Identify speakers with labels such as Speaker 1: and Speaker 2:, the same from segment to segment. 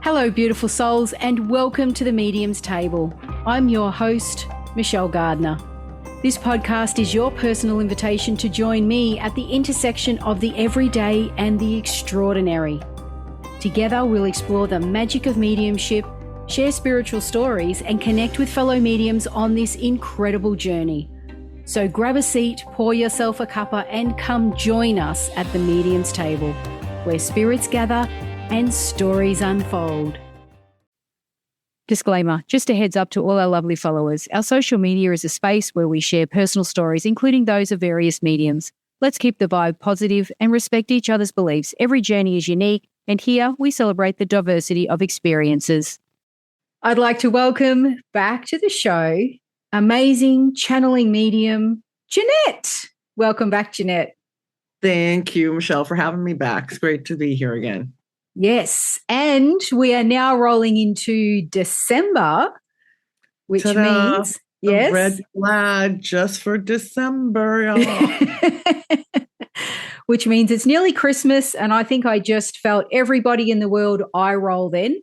Speaker 1: Hello, beautiful souls, and welcome to the Medium's Table. I'm your host, Michelle Gardner. This podcast is your personal invitation to join me at the intersection of the everyday and the extraordinary. Together, we'll explore the magic of mediumship, share spiritual stories, and connect with fellow mediums on this incredible journey. So grab a seat, pour yourself a cuppa, and come join us at the Medium's Table, where spirits gather and stories unfold. Disclaimer, just a heads up to all our lovely followers. Our social media is a space where we share personal stories, including those of various mediums. Let's keep the vibe positive and respect each other's beliefs. Every journey is unique, and here we celebrate the diversity of experiences. I'd like to welcome back to the show amazing channeling medium, Jeannette. Welcome back, Jeannette.
Speaker 2: Thank you, Michelle, for having me back. It's great to be here again.
Speaker 1: Yes, and we are now rolling into December, which
Speaker 2: Ta-da!
Speaker 1: means, yes.
Speaker 2: A red flag just for December, y'all.
Speaker 1: Which means it's nearly Christmas, and I think I just felt everybody in the world eye roll then.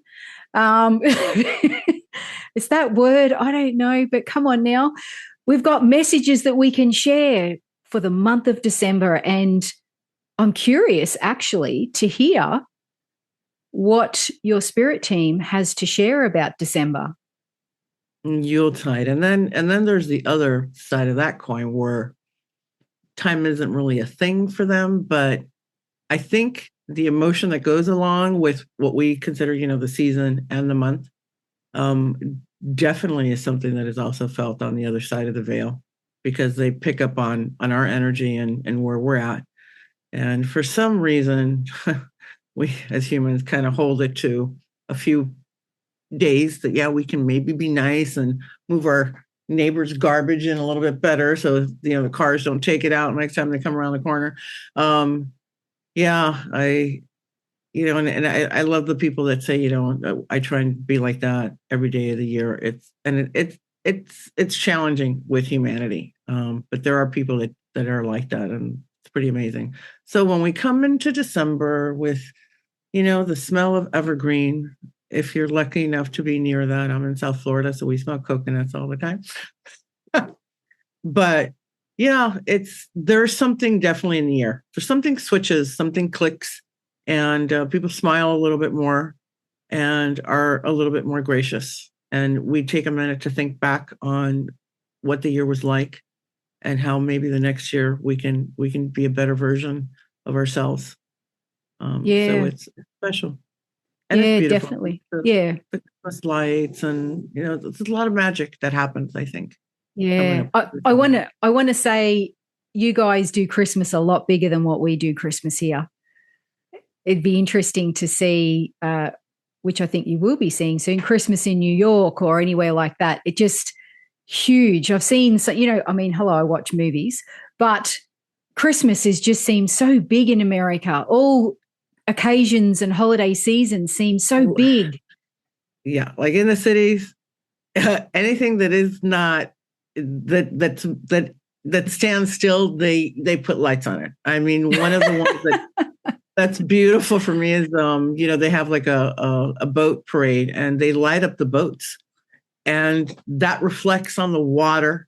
Speaker 1: It's that word, I don't know, but come on now. We've got messages that we can share for the month of December, and I'm curious actually to hear what your spirit team has to share about December.
Speaker 2: Yuletide. And then there's the other side of that coin where time isn't really a thing for them, but I think the emotion that goes along with what we consider, the season and the month, definitely is something that is also felt on the other side of the veil, because they pick up on our energy and where we're at. And for some reason, we as humans kind of hold it to a few days that, we can maybe be nice and move our neighbor's garbage in a little bit better, so the cars don't take it out next time they come around the corner. I love the people that say, I try and be like that every day of the year. It's challenging with humanity, but there are people that are like that, and it's pretty amazing. So when we come into December with the smell of evergreen, if you're lucky enough to be near that. I'm in South Florida, so we smell coconuts all the time. But there's something definitely in the air. There's something switches, something clicks, and people smile a little bit more and are a little bit more gracious. And we take a minute to think back on what the year was like and how maybe the next year we can be a better version of ourselves. So it's special. And it's beautiful.
Speaker 1: Definitely.
Speaker 2: The Christmas lights, and there's a lot of magic that happens, I think.
Speaker 1: Yeah. I want to say you guys do Christmas a lot bigger than what we do Christmas here. It'd be interesting to see, which I think you will be seeing soon, Christmas in New York or anywhere like that. It just huge. I've seen, I watch movies, but Christmas just seems so big in America. All occasions and holiday seasons seem so big.
Speaker 2: Yeah, like in the cities, anything that is not that stands still, they put lights on it. I mean, one of the ones that's beautiful for me is they have like a boat parade, and they light up the boats, and that reflects on the water.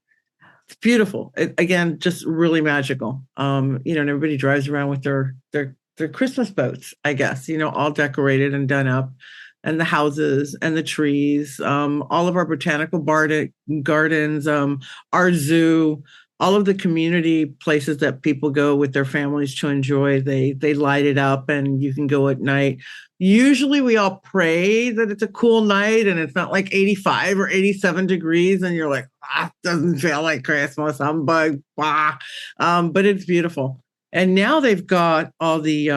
Speaker 2: It's beautiful. Again, just really magical. And everybody drives around with their Christmas boats, I guess, all decorated and done up, and the houses and the trees, all of our botanical gardens, our zoo, all of the community places that people go with their families to enjoy. They light it up, and you can go at night. Usually we all pray that it's a cool night and it's not like 85 or 87 degrees and you're like, doesn't feel like Christmas, humbug, but it's beautiful. And now they've got all the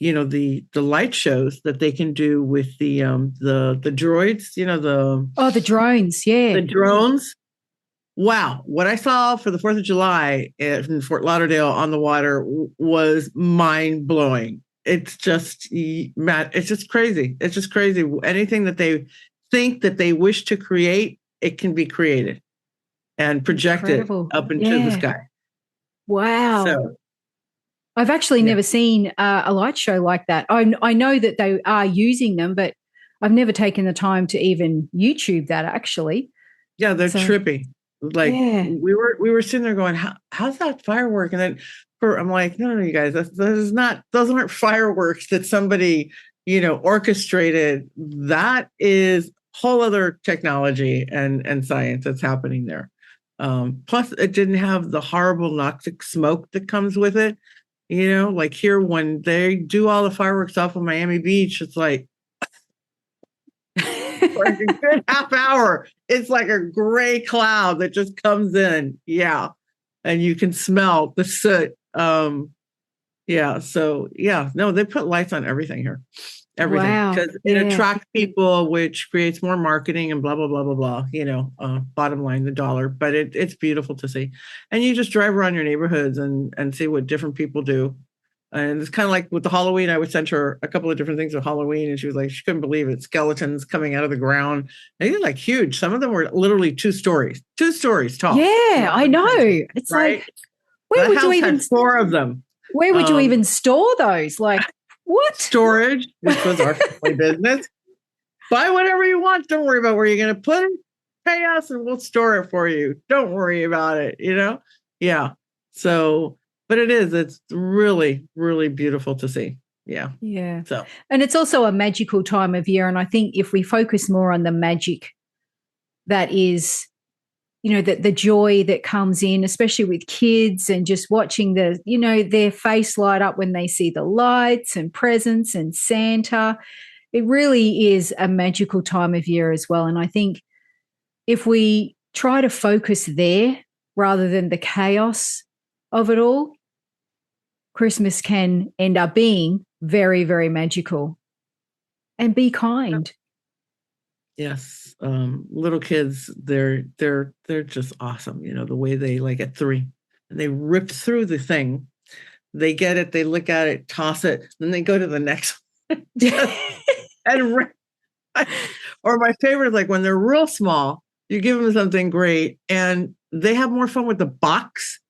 Speaker 2: the light shows that they can do with the droids,
Speaker 1: the drones, yeah.
Speaker 2: The drones. Wow. What I saw for the 4th of July in Fort Lauderdale on the water was mind blowing. It's just crazy. It's just crazy. Anything that they think that they wish to create, it can be created and projected up into the sky.
Speaker 1: Wow.
Speaker 2: So,
Speaker 1: I've actually never seen a light show like that. I know that they are using them, but I've never taken the time to even YouTube that actually.
Speaker 2: Yeah, they're
Speaker 1: So,
Speaker 2: trippy. Like
Speaker 1: yeah.
Speaker 2: we were sitting there going, how's that firework? And then I'm like, no, you guys, those aren't fireworks that somebody, orchestrated. That is whole other technology and science that's happening there. Plus it didn't have the horrible noxic smoke that comes with it. Like here when they do all the fireworks off of Miami Beach, it's like for a good half hour. It's like a gray cloud that just comes in. Yeah. And you can smell the soot. Yeah. So yeah, no, they put lights on everything here. Everything.
Speaker 1: Wow.
Speaker 2: Because it attracts people, which creates more marketing and blah, blah, blah, blah, blah, bottom line, the dollar. But it's beautiful to see. And you just drive around your neighborhoods and see what different people do. And it's kind of like with the Halloween, I would send her a couple of different things with Halloween. And she was like, she couldn't believe it. Skeletons coming out of the ground. And they're like huge. Some of them were literally 2 stories tall.
Speaker 1: Yeah, I know. It's
Speaker 2: right?
Speaker 1: like, where would you even
Speaker 2: 4 of them?
Speaker 1: Where would you even store those? Like, what?
Speaker 2: Storage, which was our family business. Buy whatever you want. Don't worry about where you're going to put it. Pay us and we'll store it for you. Don't worry about it, Yeah. So, but it's really, really beautiful to see. Yeah.
Speaker 1: Yeah.
Speaker 2: So,
Speaker 1: and it's also a magical time of year. And I think if we focus more on the magic that is, the joy that comes in, especially with kids and just watching their face light up when they see the lights and presents and Santa, it really is a magical time of year as well. And I think if we try to focus there rather than the chaos of it all, Christmas can end up being very, very magical. And be kind.
Speaker 2: Yes. Little kids, they're just awesome. The way they like at 3 and they rip through the thing. They get it, they look at it, toss it, then they go to the next one. and or my favorite is like when they're real small, you give them something great and they have more fun with the box.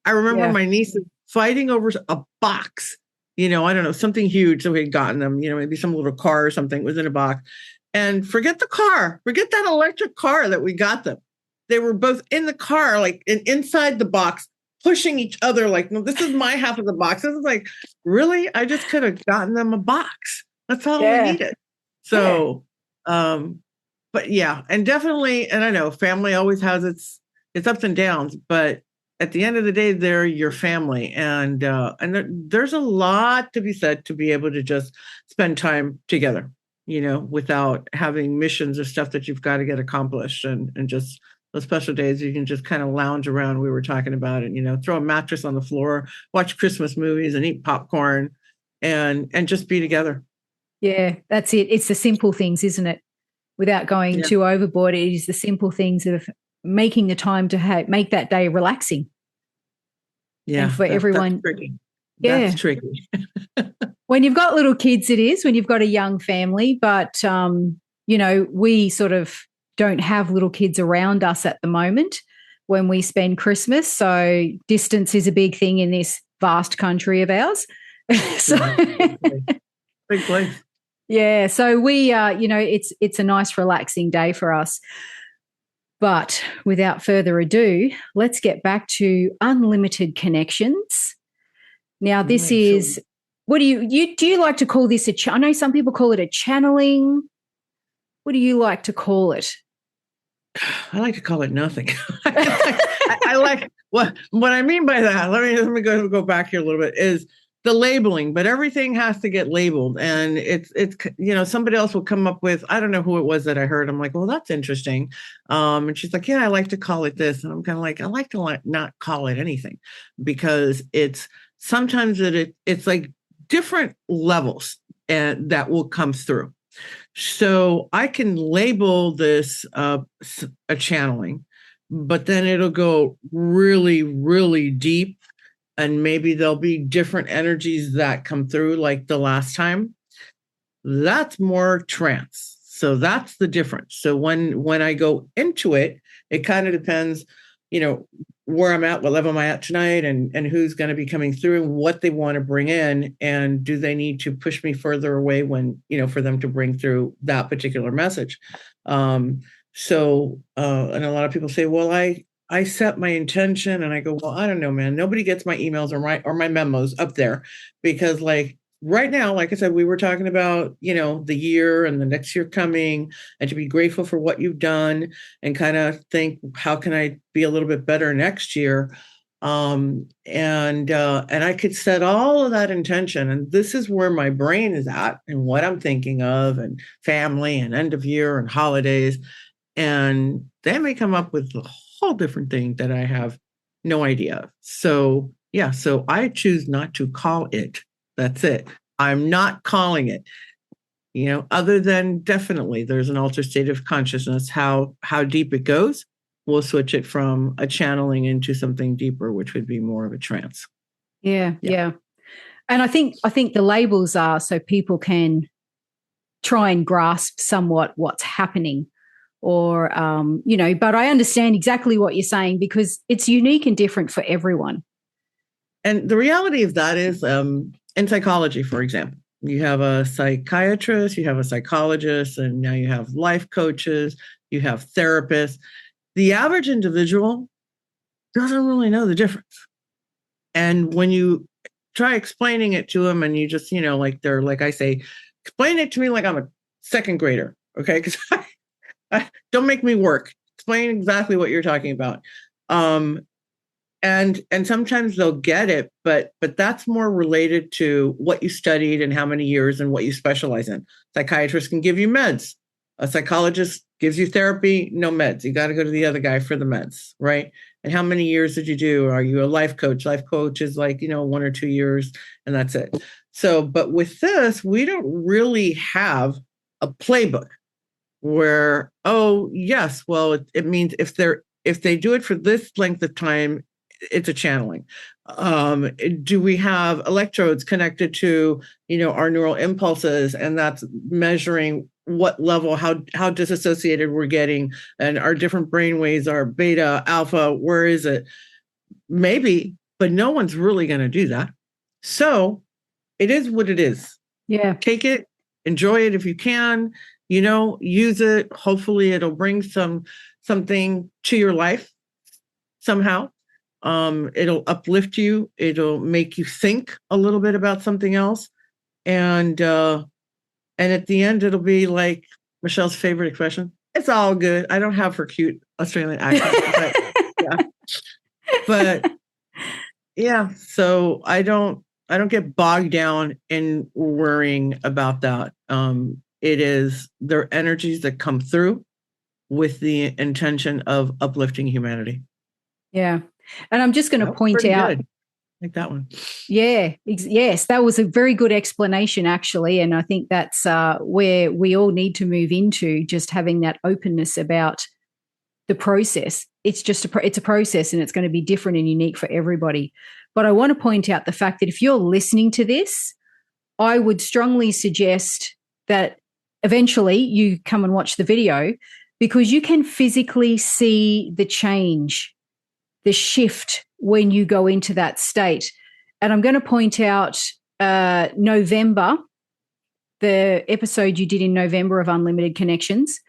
Speaker 2: I remember my nieces fighting over a box, I don't know, something huge that we had gotten them, maybe some little car or something was in a box. And forget the car, forget that electric car that we got them. They were both in the car, like inside the box, pushing each other like, no, this is my half of the box. This is like, really? I just could have gotten them a box. That's all we needed. So, but yeah, and definitely, and I know family always has its ups and downs, but at the end of the day, they're your family. And there's a lot to be said to be able to just spend time together, without having missions or stuff that you've got to get accomplished and just those special days you can just kind of lounge around. We were talking about it, throw a mattress on the floor, watch Christmas movies and eat popcorn and just be together.
Speaker 1: Yeah, that's it. It's the simple things, isn't it? Without going too overboard, it is the simple things of making the time to make that day relaxing.
Speaker 2: Yeah.
Speaker 1: And for everyone.
Speaker 2: That's tricky.
Speaker 1: Yeah.
Speaker 2: That's tricky.
Speaker 1: When you've got little kids, it is. When you've got a young family, but, we sort of don't have little kids around us at the moment when we spend Christmas. So distance is a big thing in this vast country of ours. So
Speaker 2: big place.
Speaker 1: Yeah. So we, it's a nice relaxing day for us. But without further ado, let's get back to unlimited connections. Now, this is, what do you like to call this I know some people call it a channeling. What do you like to call it?
Speaker 2: I like to call it nothing. I like what I mean by that. Let me go back here a little bit is the labeling, but everything has to get labeled. And it's somebody else will come up with, I don't know who it was that I heard. I'm like, well, that's interesting. And she's like, yeah, I like to call it this. And I'm kind of like, I like to not call it anything because it's sometimes it's like different levels and that will come through. So I can label this a channeling, but then it'll go really, really deep. And maybe there'll be different energies that come through like the last time. That's more trance. So that's the difference. So when I go into it, it kind of depends, where I'm at, what level am I at tonight, and who's going to be coming through and what they want to bring in, and do they need to push me further away when, for them to bring through that particular message. So and a lot of people say, well, I set my intention, and I go, well, I don't know, man. Nobody gets my emails or my memos up there, because like right now, like I said, we were talking about, the year and the next year coming, and to be grateful for what you've done and kind of think, how can I be a little bit better next year? And I could set all of that intention, and this is where my brain is at and what I'm thinking of, and family and end of year and holidays. And they may come up with a whole different thing that I have no idea. So yeah, so I choose not to call it. That's it. I'm not calling it, other than definitely there's an altered state of consciousness. How deep it goes, we'll switch it from a channeling into something deeper, which would be more of a trance.
Speaker 1: Yeah. And I think the labels are so people can try and grasp somewhat what's happening, or, but I understand exactly what you're saying, because it's unique and different for everyone.
Speaker 2: And the reality of that is, in psychology, for example, you have a psychiatrist, you have a psychologist, and now you have life coaches, you have therapists. The average individual doesn't really know the difference. And when you try explaining it to them, and you just, like I say, explain it to me like I'm a second grader, okay? Because don't make me work. Explain exactly what you're talking about. And sometimes they'll get it, but that's more related to what you studied and how many years and what you specialize in. Psychiatrists can give you meds. A psychologist gives you therapy, no meds. You got to go to the other guy for the meds, right? And how many years did you do? Are you a life coach? Life coach is like, 1 or 2 years, and that's it. So, but with this, we don't really have a playbook where, oh, yes, well, it means if they do it for this length of time, it's a channeling. Do we have electrodes connected to, our neural impulses, and that's measuring what level, how disassociated we're getting, and our different brain waves are beta, alpha, where is it? Maybe, but no one's really going to do that. So it is what it is.
Speaker 1: Yeah.
Speaker 2: Take it, enjoy it if you can, use it. Hopefully it'll bring something to your life somehow. It'll uplift you. It'll make you think a little bit about something else. And at the end, it'll be like Michelle's favorite expression. It's all good. I don't have her cute Australian accent, but yeah. So I don't get bogged down in worrying about that. It is their energies that come through with the intention of uplifting humanity.
Speaker 1: Yeah. And I'm just going to point out.
Speaker 2: Good. Like that one.
Speaker 1: Yeah. Yes. That was a very good explanation, actually. And I think that's where we all need to move into, just having that openness about the process. It's just it's a process, and it's going to be different and unique for everybody. But I want to point out the fact that if you're listening to this, I would strongly suggest that eventually you come and watch the video, because you can physically see the change, the shift when you go into that state. And I'm going to point out November, the episode you did in November of Unlimited Connections.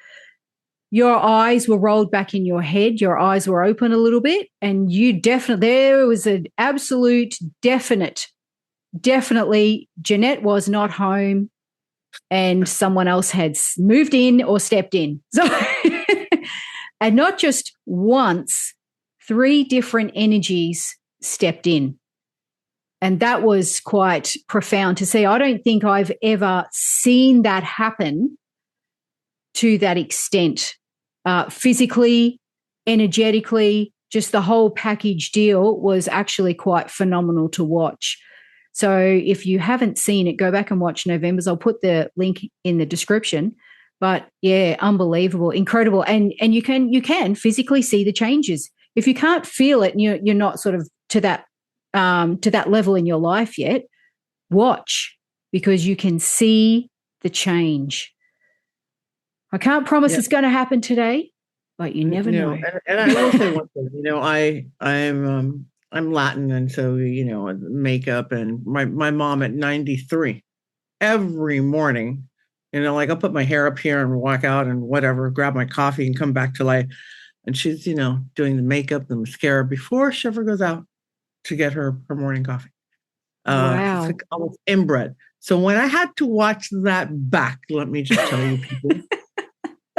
Speaker 1: Your eyes were rolled back in your head. Your eyes were open a little bit, and there was an absolute definitely Jeannette was not home, and someone else had moved in or stepped in. So, and not just once, 3 different energies stepped in. And that was quite profound to see. I don't think I've ever seen that happen to that extent, physically, energetically, just the whole package deal was actually quite phenomenal to watch. So if you haven't seen it, go back and watch November's. I'll put the link in the description. But yeah, unbelievable, incredible. And you can physically see the changes. If you can't feel it and you're not sort of to that level in your life yet, watch, because you can see the change. I can't promise it's going to happen today, but you never know.
Speaker 2: And I will say one thing, I'm Latin, and so makeup, and my mom at 93 every morning, like I'll put my hair up here and walk out and whatever, grab my coffee and come back to life, and she's doing the makeup, the mascara before she ever goes out to get her morning coffee. It's
Speaker 1: Wow.
Speaker 2: like almost inbred. So when I had to watch that back, let me just tell you, people,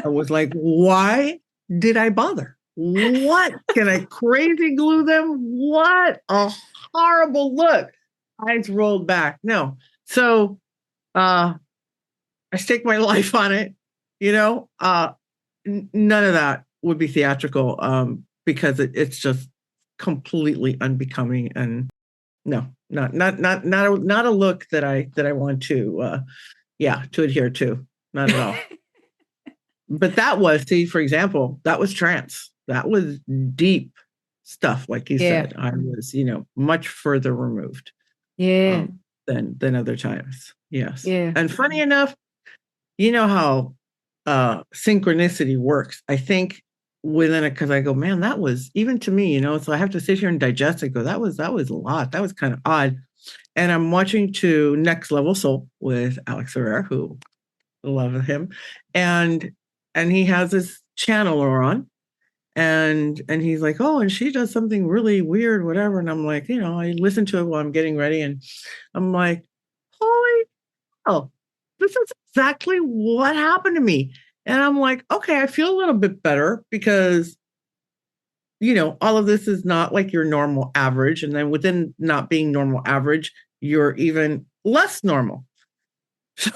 Speaker 2: I was like, why did I bother? What? Can I crazy glue them? What a horrible look. Eyes rolled back. No. So I stake my life on it. None of that would be theatrical, because it's just completely unbecoming, and no, not a look that I want to to adhere to. Not at all. But that was, see, for example, that was trance. That was deep stuff, like you said. I was, much further removed.
Speaker 1: Yeah.
Speaker 2: Than other times. Yes.
Speaker 1: Yeah.
Speaker 2: And funny enough, you know how synchronicity works. I think within it, because I go, man, that was, even to me, so I have to sit here and digest it. Go, that was a lot. That was kind of odd. And I'm watching to Next Level Soul with Alex Herrera, who love him, and he has this channeler on, and he's like, oh, and she does something really weird, whatever. And I'm like, I listen to it while I'm getting ready, and I'm like, holy hell, this is exactly what happened to me. And I'm like, okay, I feel a little bit better, because all of this is not like your normal average. And then within not being normal average, you're even less normal. So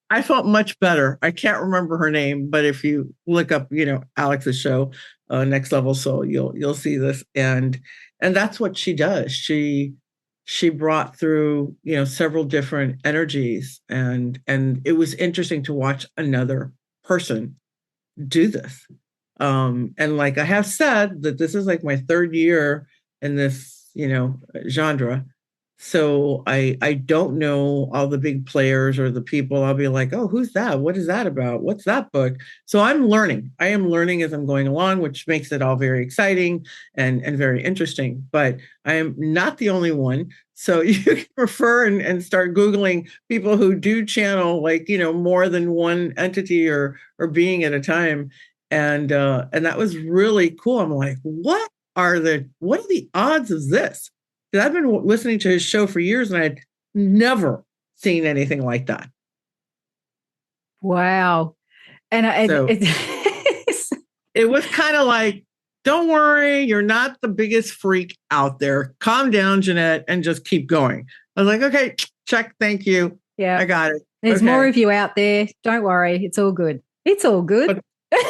Speaker 2: I felt much better. I can't remember her name, but if you look up, Alex's show, Next Level Soul, you'll see this. And that's what she does. She brought through, several different energies, and it was interesting to watch another person do this. And like I have said, that this is like my third year in this, genre. So I don't know all the big players or the people. I'll be like, oh, who's that? What is that about? What's that book? So I'm learning. I am learning as I'm going along, which makes it all very exciting and very interesting. But I am not the only one. So you can refer and start Googling people who do channel, like, more than one entity or being at a time. And that was really cool. I'm like, what are the odds of this? Because I've been listening to his show for years, and I'd never seen anything like that.
Speaker 1: Wow. And
Speaker 2: it was kind of like, don't worry, you're not the biggest freak out there. Calm down, Jeannette, and just keep going. I was like, okay, check, thank you.
Speaker 1: Yeah,
Speaker 2: I got it.
Speaker 1: There's more of you out there. Don't worry, it's all good. It's all good.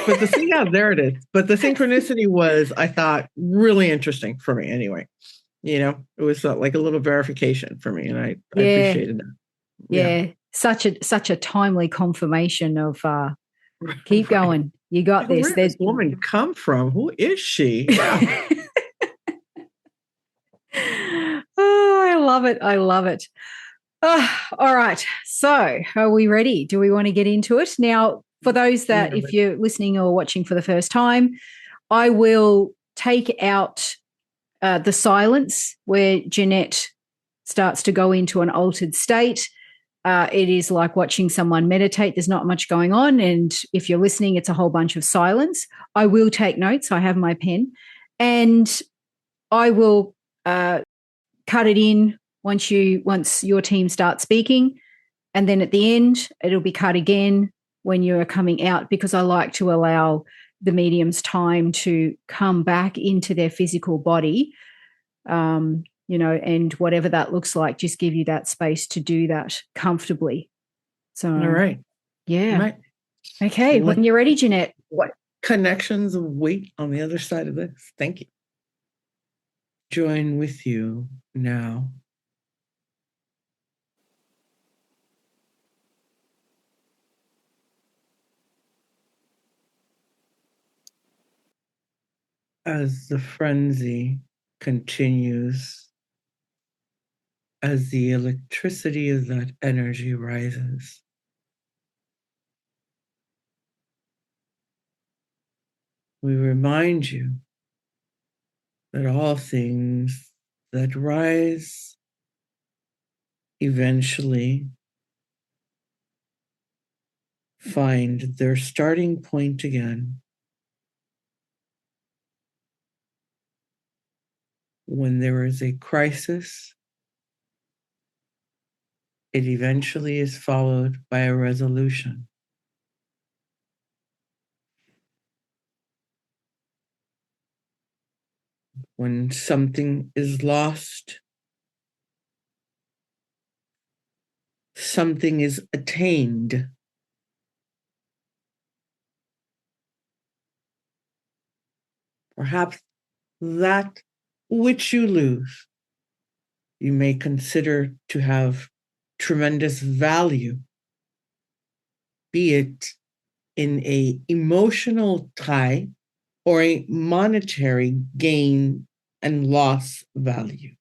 Speaker 2: But the thing, there it is. But the synchronicity was, I thought, really interesting for me anyway. It was like a little verification for me, and I appreciated that.
Speaker 1: Yeah. Such a timely confirmation of keep going. You got this.
Speaker 2: Where does this woman come from? Who is she? Yeah.
Speaker 1: Oh, I love it. I love it. All right. So are we ready? Do we want to get into it? Now, for those that, if you're listening or watching for the first time, I will take out the silence where Jeannette starts to go into an altered state. It is like watching someone meditate. There's not much going on. And if you're listening, it's a whole bunch of silence. I will take notes. I have my pen. And I will cut it in once your team starts speaking. And then at the end, it'll be cut again when you're coming out, because I like to allow the mediums time to come back into their physical body, and whatever that looks like, just give you that space to do that comfortably. So,
Speaker 2: all right.
Speaker 1: Yeah.
Speaker 2: Right.
Speaker 1: Okay. When you're ready, Jeannette.
Speaker 2: What connections wait on the other side of this? Thank you. Join with you now. As the frenzy continues, as the electricity of that energy rises, we remind you that all things that rise eventually find their starting point again when there is a crisis. It eventually is followed by a resolution. When something is lost, something is attained. Perhaps that which you lose, you may consider to have tremendous value, be it in a emotional tie or a monetary gain and loss value.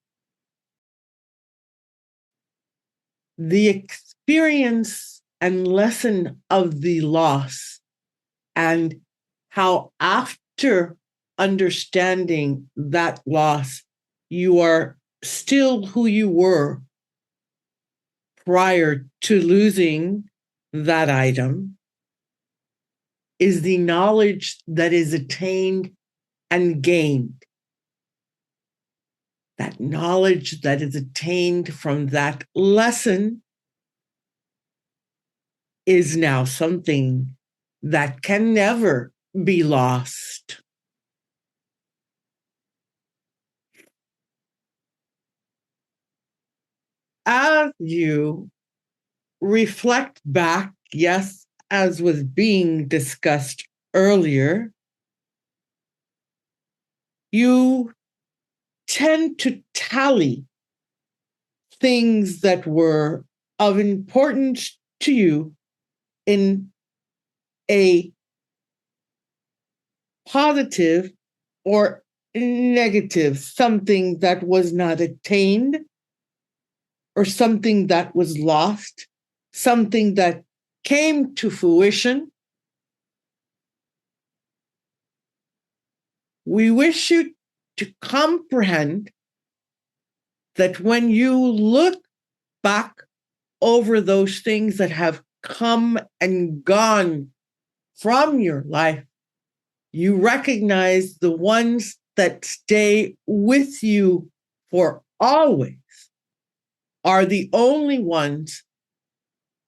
Speaker 2: The experience and lesson of the loss, and how after understanding that loss, you are still who you were prior to losing that item, is the knowledge that is attained and gained. That knowledge that is attained from that lesson is now something that can never be lost. As you reflect back, yes, as was being discussed earlier, you tend to tally things that were of importance to you in a positive or negative, something that was not attained or something that was lost, something that came to fruition. We wish you to comprehend that when you look back over those things that have come and gone from your life, you recognize the ones that stay with you for always are the only ones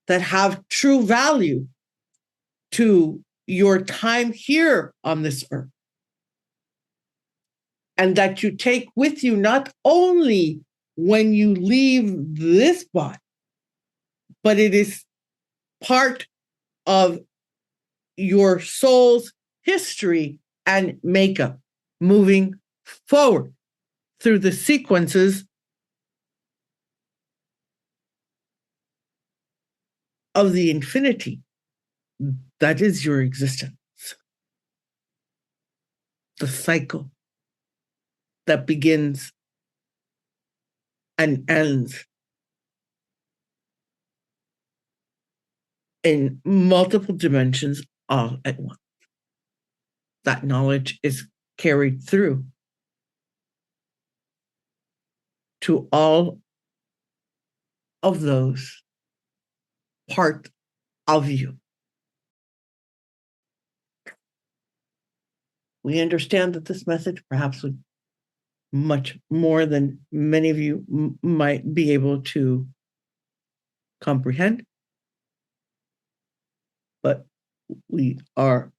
Speaker 2: that have true value to your time here on this earth. And that you take with you not only when you leave this body, but it is part of your soul's history and makeup moving forward through the sequences of the infinity that is your existence. The cycle that begins and ends in multiple dimensions all at once. That knowledge is carried through to all of those part of you. We understand that this message perhaps would much more than many of you might be able to comprehend, but we are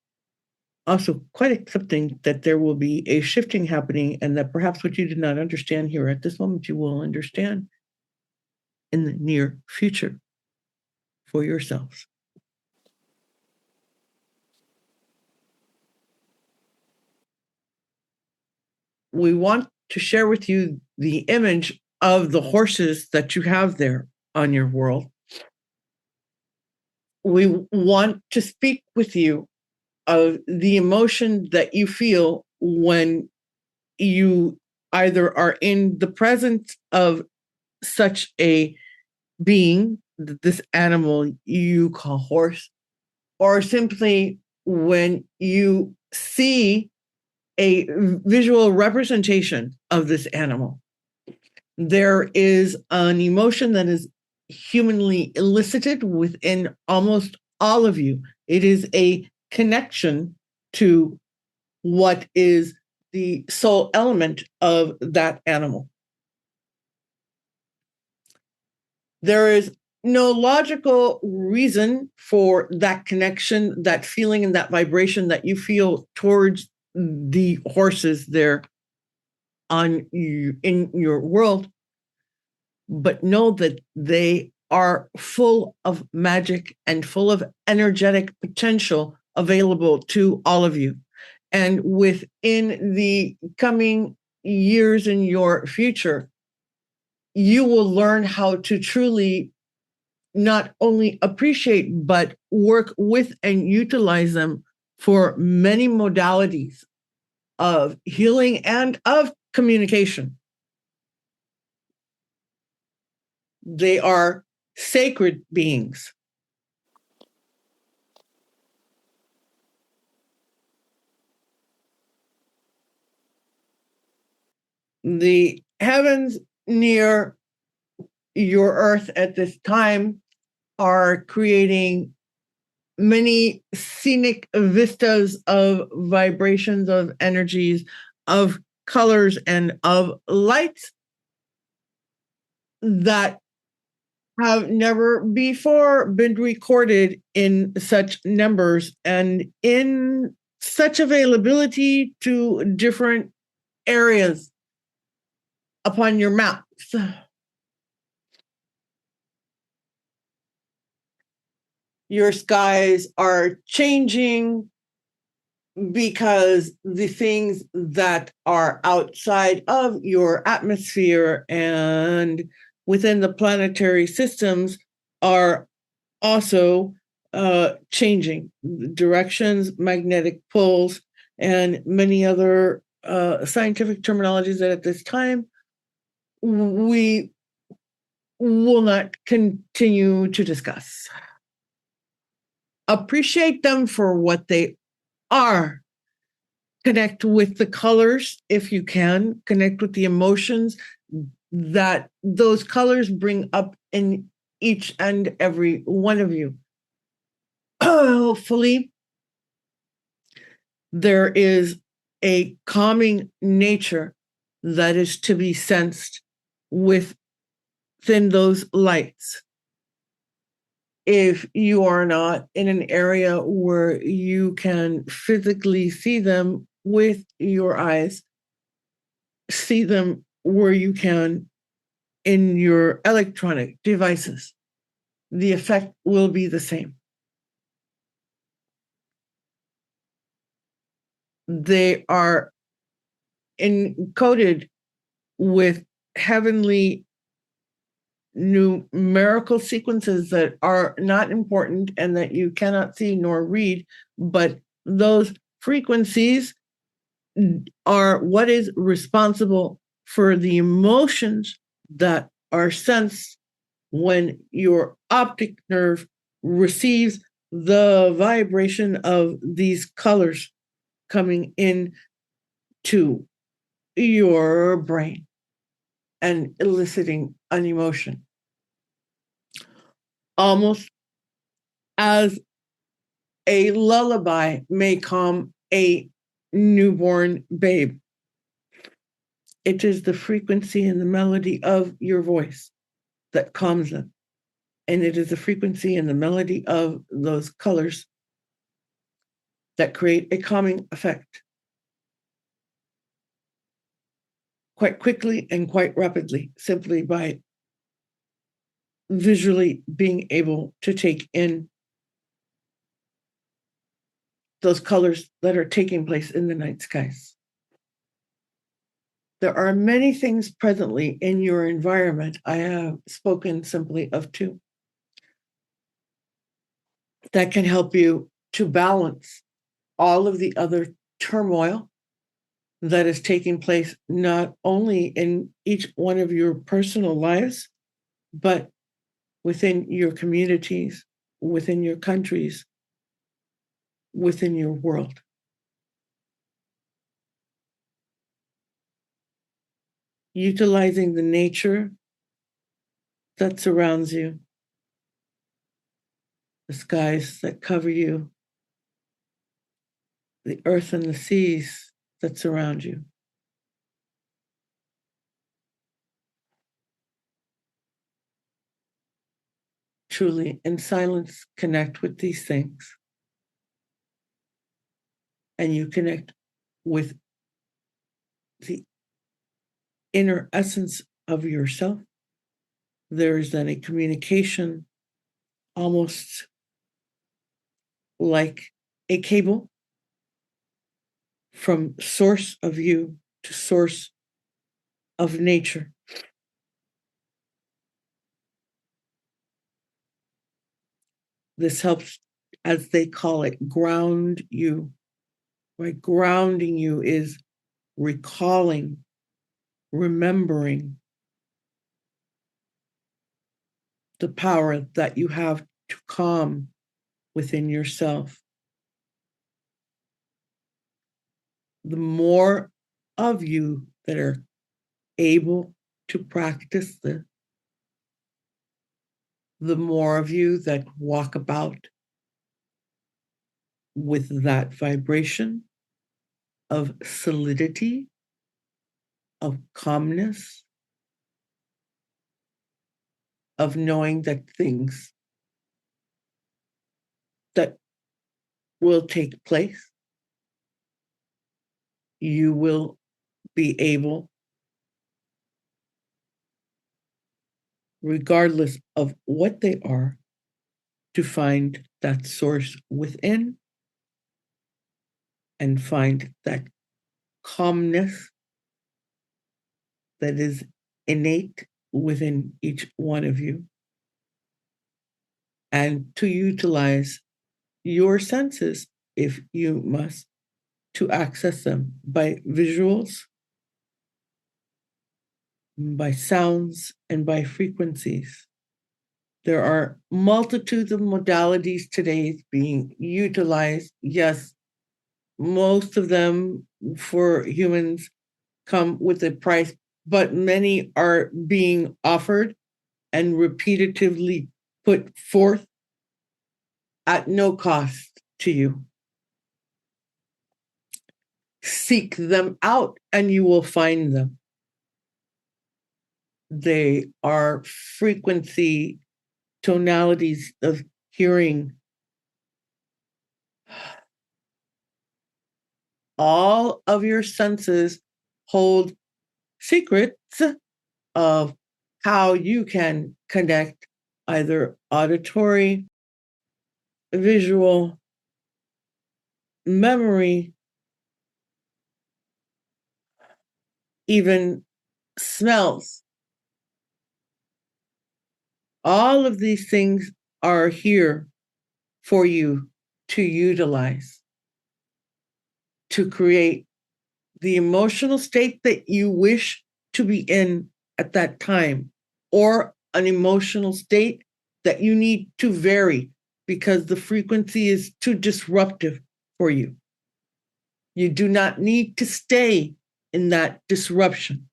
Speaker 2: also quite accepting that there will be a shifting happening, and that perhaps what you did not understand here at this moment, you will understand in the near future for yourselves. We want to share with you the image of the horses that you have there on your world. We want to speak with you of the emotion that you feel when you either are in the presence of such a being, this animal you call horse, or simply when you see a visual representation of this animal. There is an emotion that is humanly elicited within almost all of you. It is a connection to what is the soul element of that animal. There is no logical reason for that connection, that feeling, and that vibration that you feel towards the horses there in your world, but know that they are full of magic and full of energetic potential available to all of you. And within the coming years in your future, you will learn how to truly not only appreciate, but work with and utilize them for many modalities of healing and of communication. They are sacred beings. The heavens near your earth at this time are creating many scenic vistas of vibrations, of energies, of colors, and of lights that have never before been recorded in such numbers and in such availability to different areas upon your maps. Your skies are changing because the things that are outside of your atmosphere and within the planetary systems are also changing directions, magnetic poles, and many other scientific terminologies that at this time we will not continue to discuss. Appreciate them for what they are. Connect with the colors if you can, connect with the emotions that those colors bring up in each and every one of you. Hopefully, there is a calming nature that is to be sensed within those lights. If you are not in an area where you can physically see them with your eyes, see them where you can in your electronic devices. The effect will be the same. They are encoded with heavenly numerical sequences that are not important and that you cannot see nor read, but those frequencies are what is responsible for the emotions that are sensed when your optic nerve receives the vibration of these colors coming in to your brain and eliciting an emotion. Almost as a lullaby may calm a newborn babe. It is the frequency and the melody of your voice that calms them. And it is the frequency and the melody of those colors that create a calming effect. Quite quickly and quite rapidly, simply by visually being able to take in those colors that are taking place in the night skies. There are many things presently in your environment. I have spoken simply of two that can help you to balance all of the other turmoil that is taking place, not only in each one of your personal lives, but within your communities, within your countries, within your world. utilizing the nature that surrounds you, the skies that cover you, the earth and the seas that surround you. Truly, in silence, connect with these things. And you connect with the inner essence of yourself. There is then a communication almost like a cable from source of you to source of nature. This helps, as they call it, ground you. Right? Grounding you is recalling, remembering the power that you have to calm within yourself. The more of you that are able to practice this, the more of you that walk about with that vibration of solidity, of calmness, of knowing that things that will take place, you will be able, regardless of what they are, to find that source within and find that calmness that is innate within each one of you, and to utilize your senses, if you must, to access them by visuals, by sounds, and by frequencies. There are multitudes of modalities today being utilized. Yes, most of them for humans come with a price, but many are being offered and repetitively put forth at no cost to you. Seek them out and you will find them. They are frequency tonalities of hearing. All of your senses hold secrets of how you can connect either auditory, visual, memory, even smells. All of these things are here for you to utilize to create the emotional state that you wish to be in at that time, or an emotional state that you need to vary because the frequency is too disruptive for you. You do not need to stay in that disruption.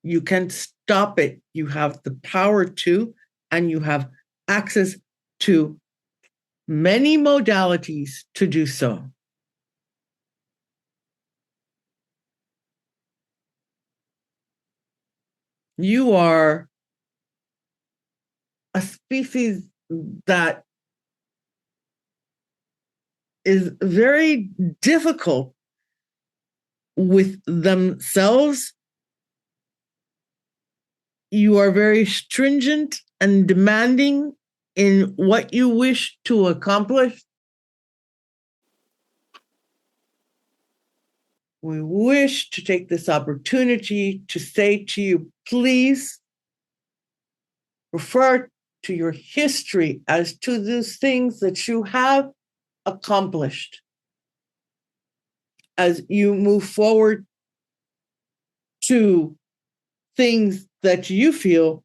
Speaker 2: You can stop it. You have the power to, and you have access to many modalities to do so. You are a species that is very difficult with themselves. You are very stringent and demanding in what you wish to accomplish. We wish to take this opportunity to say to you, please refer to your history as to those things that you have accomplished as you move forward to things that you feel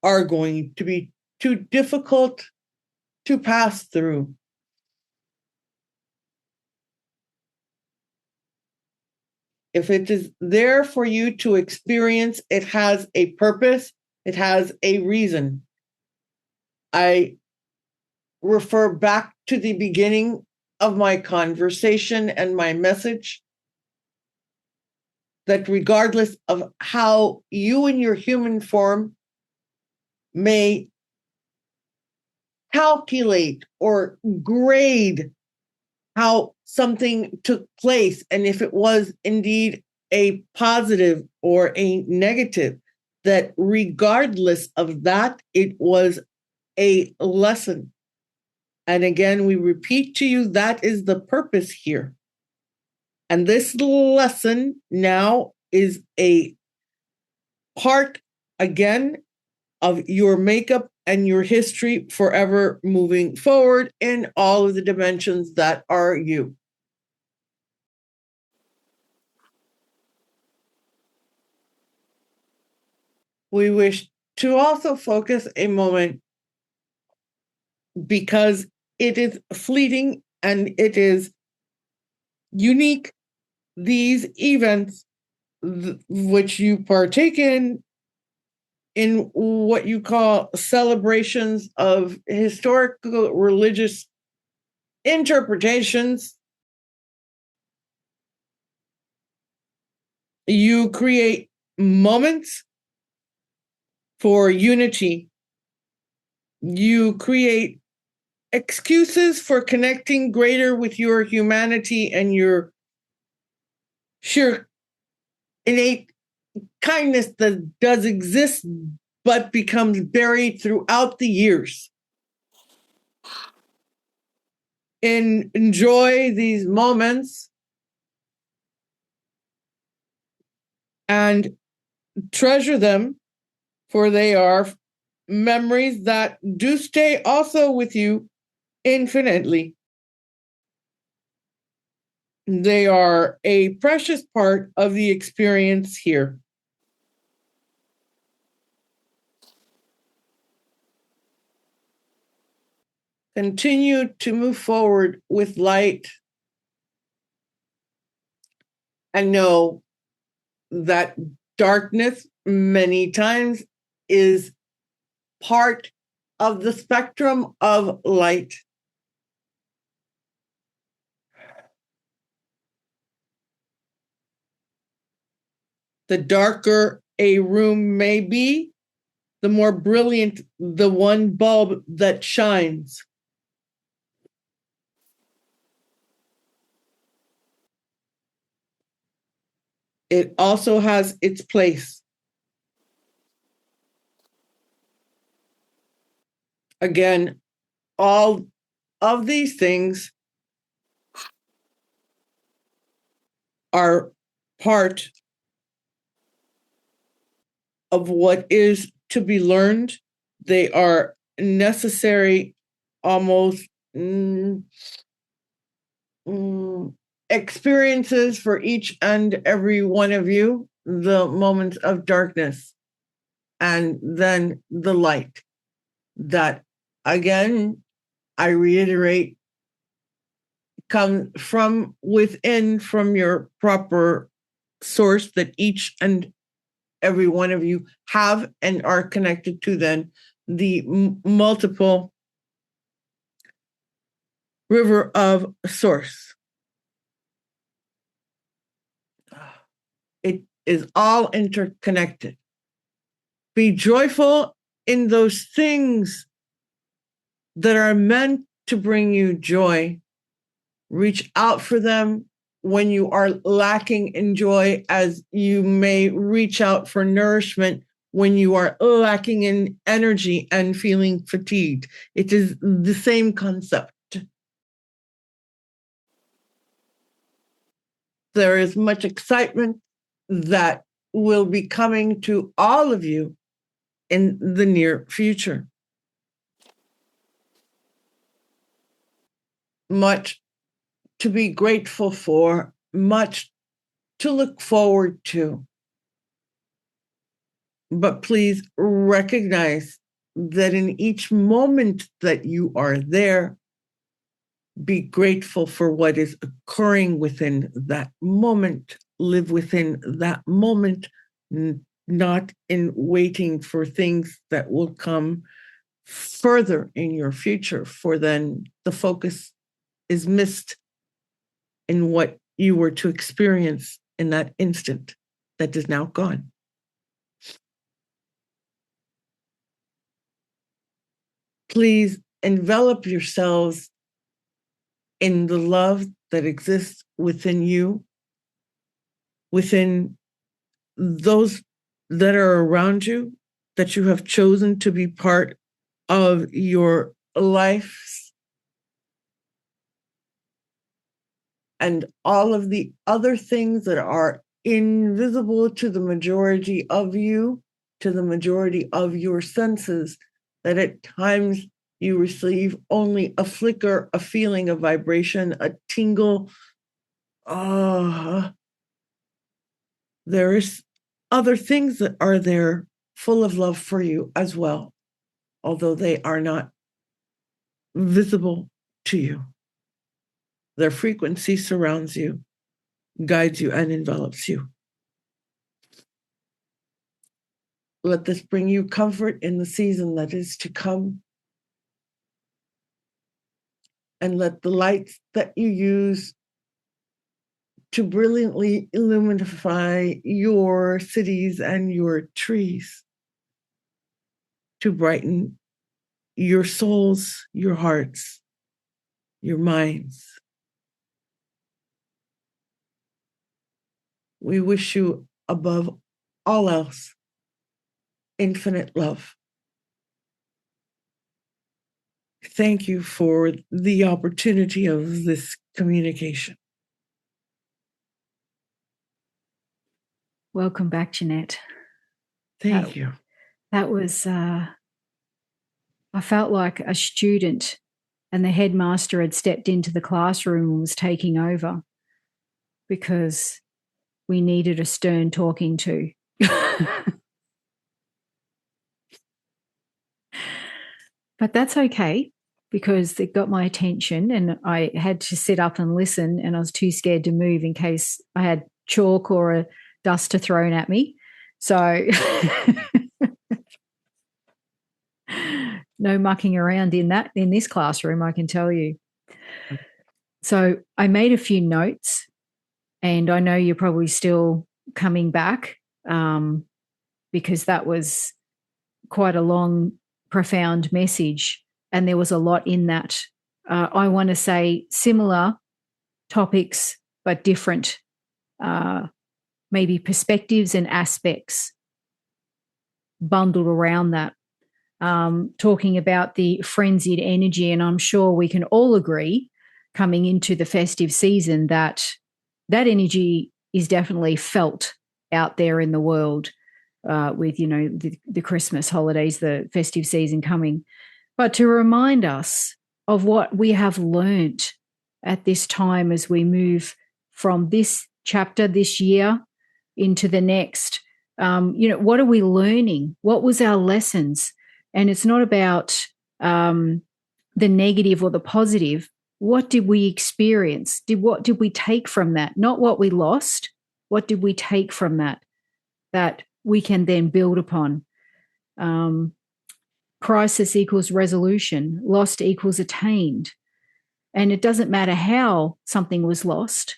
Speaker 2: are going to be too difficult to pass through. if it is there for you to experience, it has a purpose, it has a reason. I refer back to the beginning of my conversation and my message that regardless of how you in your human form may calculate or grade how something took place, and if it was indeed a positive or a negative, that regardless of that, it was a lesson. And again, we repeat to you, that is the purpose here. And this lesson now is a part, again, of your makeup and your history forever moving forward in all of the dimensions that are you. We wish to also focus a moment, because it is fleeting and it is unique, these events which you partake in what you call celebrations of historical religious interpretations, you create moments for unity. You create excuses for connecting greater with your humanity and your sheer innate kindness that does exist but becomes buried throughout the years. Enjoy these moments and treasure them, for they are memories that do stay also with you infinitely. They are a precious part of the experience here. Continue to move forward with light and know that darkness many times is part of the spectrum of light. The darker a room may be, the more brilliant the one bulb that shines. It also has its place. Again, all of these things are part of what is to be learned. They are necessary, almost experiences for each and every one of you, the moments of darkness and then the light that, again, I reiterate, come from within, from your proper source that each and every one of you have and are connected to, then the multiple river of source. It is all interconnected. Be joyful in those things that are meant to bring you joy. Reach out for them when you are lacking in joy, as you may reach out for nourishment when you are lacking in energy and feeling fatigued. It is the same concept. There is much excitement that will be coming to all of you in the near future. Much to be grateful for, much to look forward to. But please recognize that in each moment that you are there, be grateful for what is occurring within that moment live within that moment, not in waiting for things that will come further in your future, for then the focus is missed in what you were to experience in that instant that is now gone. Please envelop yourselves in the love that exists within you, within those that are around you, that you have chosen to be part of your lives, and all of the other things that are invisible to the majority of you, to the majority of your senses, that at times you receive only a flicker, a feeling, a vibration, a tingle. There is other things that are there full of love for you as well, although they are not visible to you. Their frequency surrounds you, guides you, and envelops you. Let this bring you comfort in the season that is to come. And let the lights that you use to brilliantly illuminify your cities and your trees, to brighten your souls, your hearts, your minds. We wish you, above all else, infinite love. Thank you for the opportunity of this communication.
Speaker 1: Welcome back, Jeannette.
Speaker 2: Thank you.
Speaker 1: That was, I felt like a student and the headmaster had stepped into the classroom and was taking over, because we needed a stern talking to. But that's okay, because it got my attention and I had to sit up and listen, and I was too scared to move in case I had chalk or a duster thrown at me. So no mucking around in this classroom, I can tell you. So I made a few notes, and I know you're probably still coming back, because that was quite a long, profound message, and there was a lot in that. I want to say similar topics, but different, maybe perspectives and aspects bundled around that. Talking about the frenzied energy, and I'm sure we can all agree, coming into the festive season, that energy is definitely felt out there in the world, with, the Christmas holidays, the festive season coming. But to remind us of what we have learnt at this time as we move from this chapter this year into the next. What are we learning? What was our lessons? And it's not about the negative or the positive. What did we experience? What did we take from that? Not what we lost. What did we take from that we can then build upon? Crisis equals resolution. Lost equals attained. And it doesn't matter how something was lost.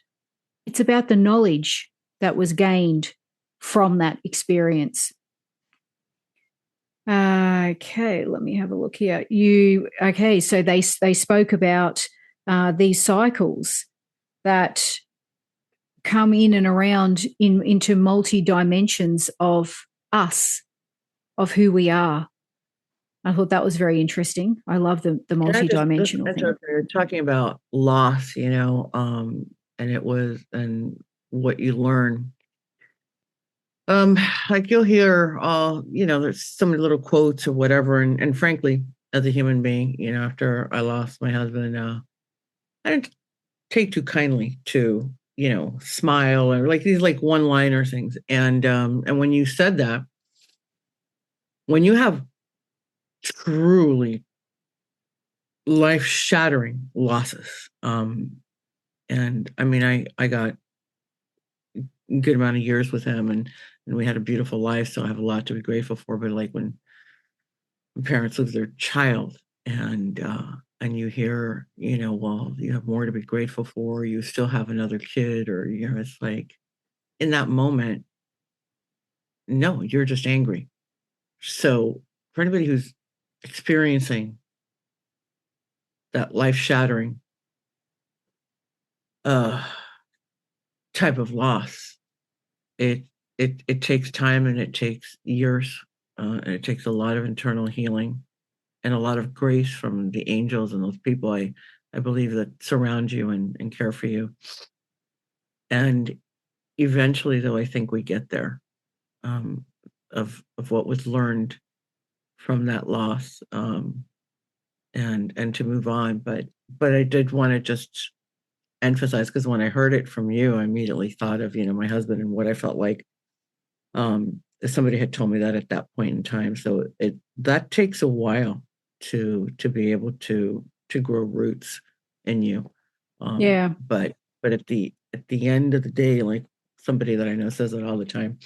Speaker 1: It's about the knowledge that was gained from that experience. Okay, let me have a look here. So they spoke about these cycles that come in and around into multi-dimensions of us, of who we are. I thought that was very interesting. I love the multi-dimensional thing.
Speaker 2: You're talking about loss, and what you learn. Like you'll hear, there's so many little quotes or whatever. And frankly, as a human being, after I lost my husband, I didn't take too kindly to, smile or like these like one-liner things. And when you said that, when you have truly life-shattering losses, and I mean, I got a good amount of years with him, and we had a beautiful life. So I have a lot to be grateful for. But like when parents lose their child, and you hear, well, you have more to be grateful for. You still have another kid, or it's like in that moment, no, you're just angry. So for anybody who's experiencing that life shattering uh type of loss, it it takes time and it takes years, and it takes a lot of internal healing and a lot of grace from the angels and those people I believe that surround you and care for you. And eventually, though, I think we get there, um, of what was learned from that loss, and to move on. But I did want to just emphasize, because when I heard it from you, I immediately thought of my husband and what I felt like, if somebody had told me that at that point in time. So that takes a while to be able to grow roots in you.
Speaker 1: Yeah.
Speaker 2: But at the end of the day, like somebody that I know says it all the time,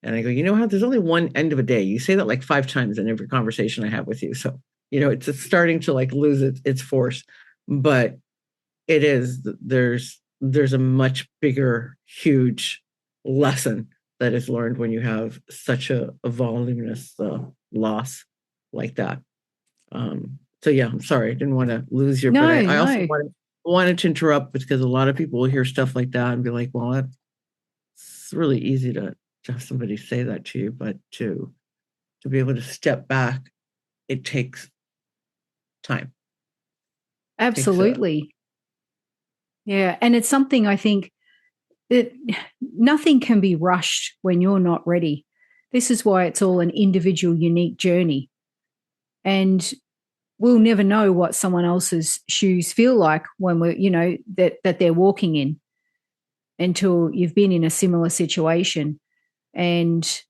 Speaker 2: and I go, how there's only one end of a day. You say that like 5 times in every conversation I have with you. So it's starting to like lose its force, but it is there's a much bigger, huge lesson that is learned when you have such a voluminous loss like that. So yeah, I'm sorry, I didn't want to lose your, but
Speaker 1: No,
Speaker 2: I also
Speaker 1: no.
Speaker 2: wanted to interrupt, because a lot of people will hear stuff like that and be like, well, that's really easy to have somebody say that to you, but to be able to step back, it takes time. It takes
Speaker 1: Absolutely. Yeah. And it's something I think that nothing can be rushed when you're not ready. This is why it's all an individual, unique journey. And we'll never know what someone else's shoes feel like when we're, that they're walking in, until you've been in a similar situation. And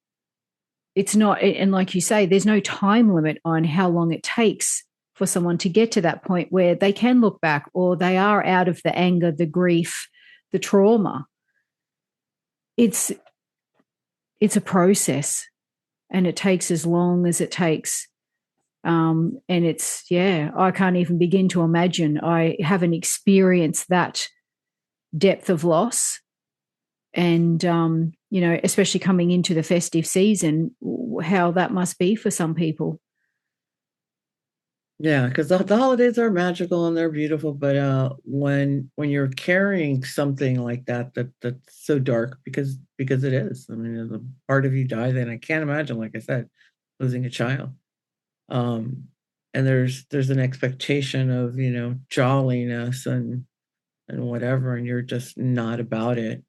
Speaker 1: it's not, and like you say, there's no time limit on how long it takes for someone to get to that point where they can look back, or they are out of the anger, the grief, the trauma. It's a process, and it takes as long as it takes. And I can't even begin to imagine. I haven't experienced that depth of loss. And, especially coming into the festive season, how that must be for some people.
Speaker 2: Yeah, because the holidays are magical and they're beautiful, but when you're carrying something like that's so dark, because it is. I mean, the part of you dies, and I can't imagine, like I said, losing a child. Um, and there's an expectation of jolliness and whatever, and you're just not about it.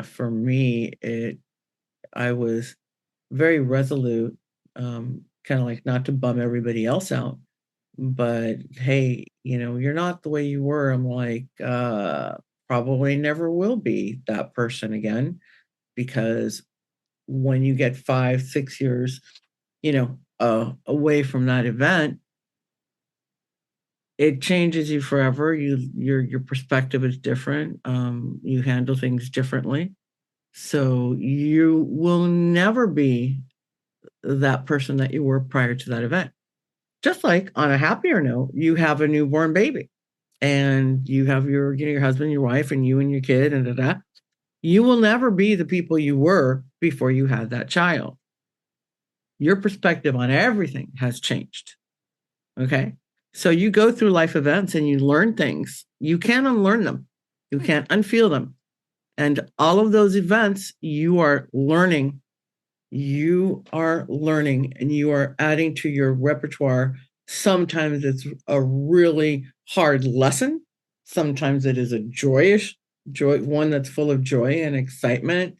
Speaker 2: For me, I was very resolute, kind of like not to bum everybody else out, but hey, you're not the way you were. I'm like, probably never will be that person again, because when you get 5, 6 years, away from that event, it changes you forever. Your perspective is different. You handle things differently. So you will never be that person that you were prior to that event. Just like on a happier note, you have a newborn baby, and you have your husband, your wife, and you and your kid, and da. You will never be the people you were before you had that child. Your perspective on everything has changed. Okay. So you go through life events and you learn things. You can't unlearn them. You can't unfeel them. And all of those events, you are learning. You are learning, and you are adding to your repertoire. Sometimes it's a really hard lesson. Sometimes it is a one that's full of joy and excitement.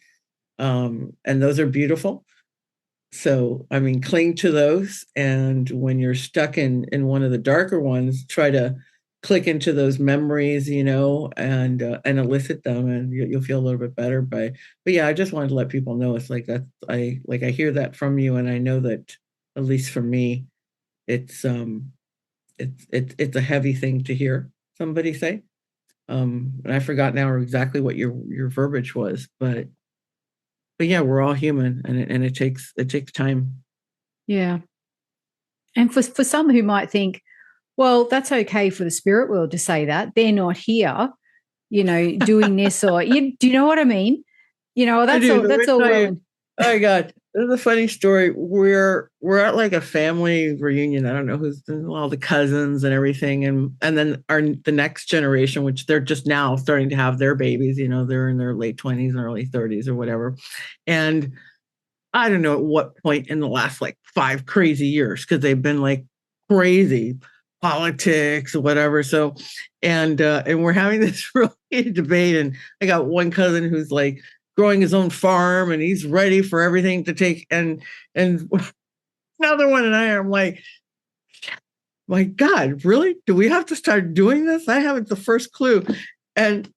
Speaker 2: And those are beautiful. So, I mean, cling to those. And when you're stuck in one of the darker ones, try to click into those memories, and elicit them, and you'll feel a little bit better. But yeah, I just wanted to let people know, it's like that. I hear that from you, and I know that, at least for me, it's it's a heavy thing to hear somebody say. And I forgot now exactly what your verbiage was, but yeah, we're all human, and it takes time.
Speaker 1: Yeah. And for some who might think, well, that's okay for the spirit world to say that. They're not here, doing this do you know what I mean?
Speaker 2: I do. Let
Speaker 1: That's
Speaker 2: me
Speaker 1: all
Speaker 2: tell
Speaker 1: well
Speaker 2: you.
Speaker 1: and
Speaker 2: Oh God, this is a funny story. We're at like a family reunion. I don't know who's all the cousins and everything, and then the next generation, which they're just now starting to have their babies. They're in their late 20s and early 30s or whatever. And I don't know at what point in the last like 5 crazy years, because they've been like crazy politics or whatever. So, and we're having this really heated debate, and I got one cousin who's like growing his own farm, and he's ready for everything to take, and another one, and I'm like, my God, really? Do we have to start doing this? I haven't the first clue. And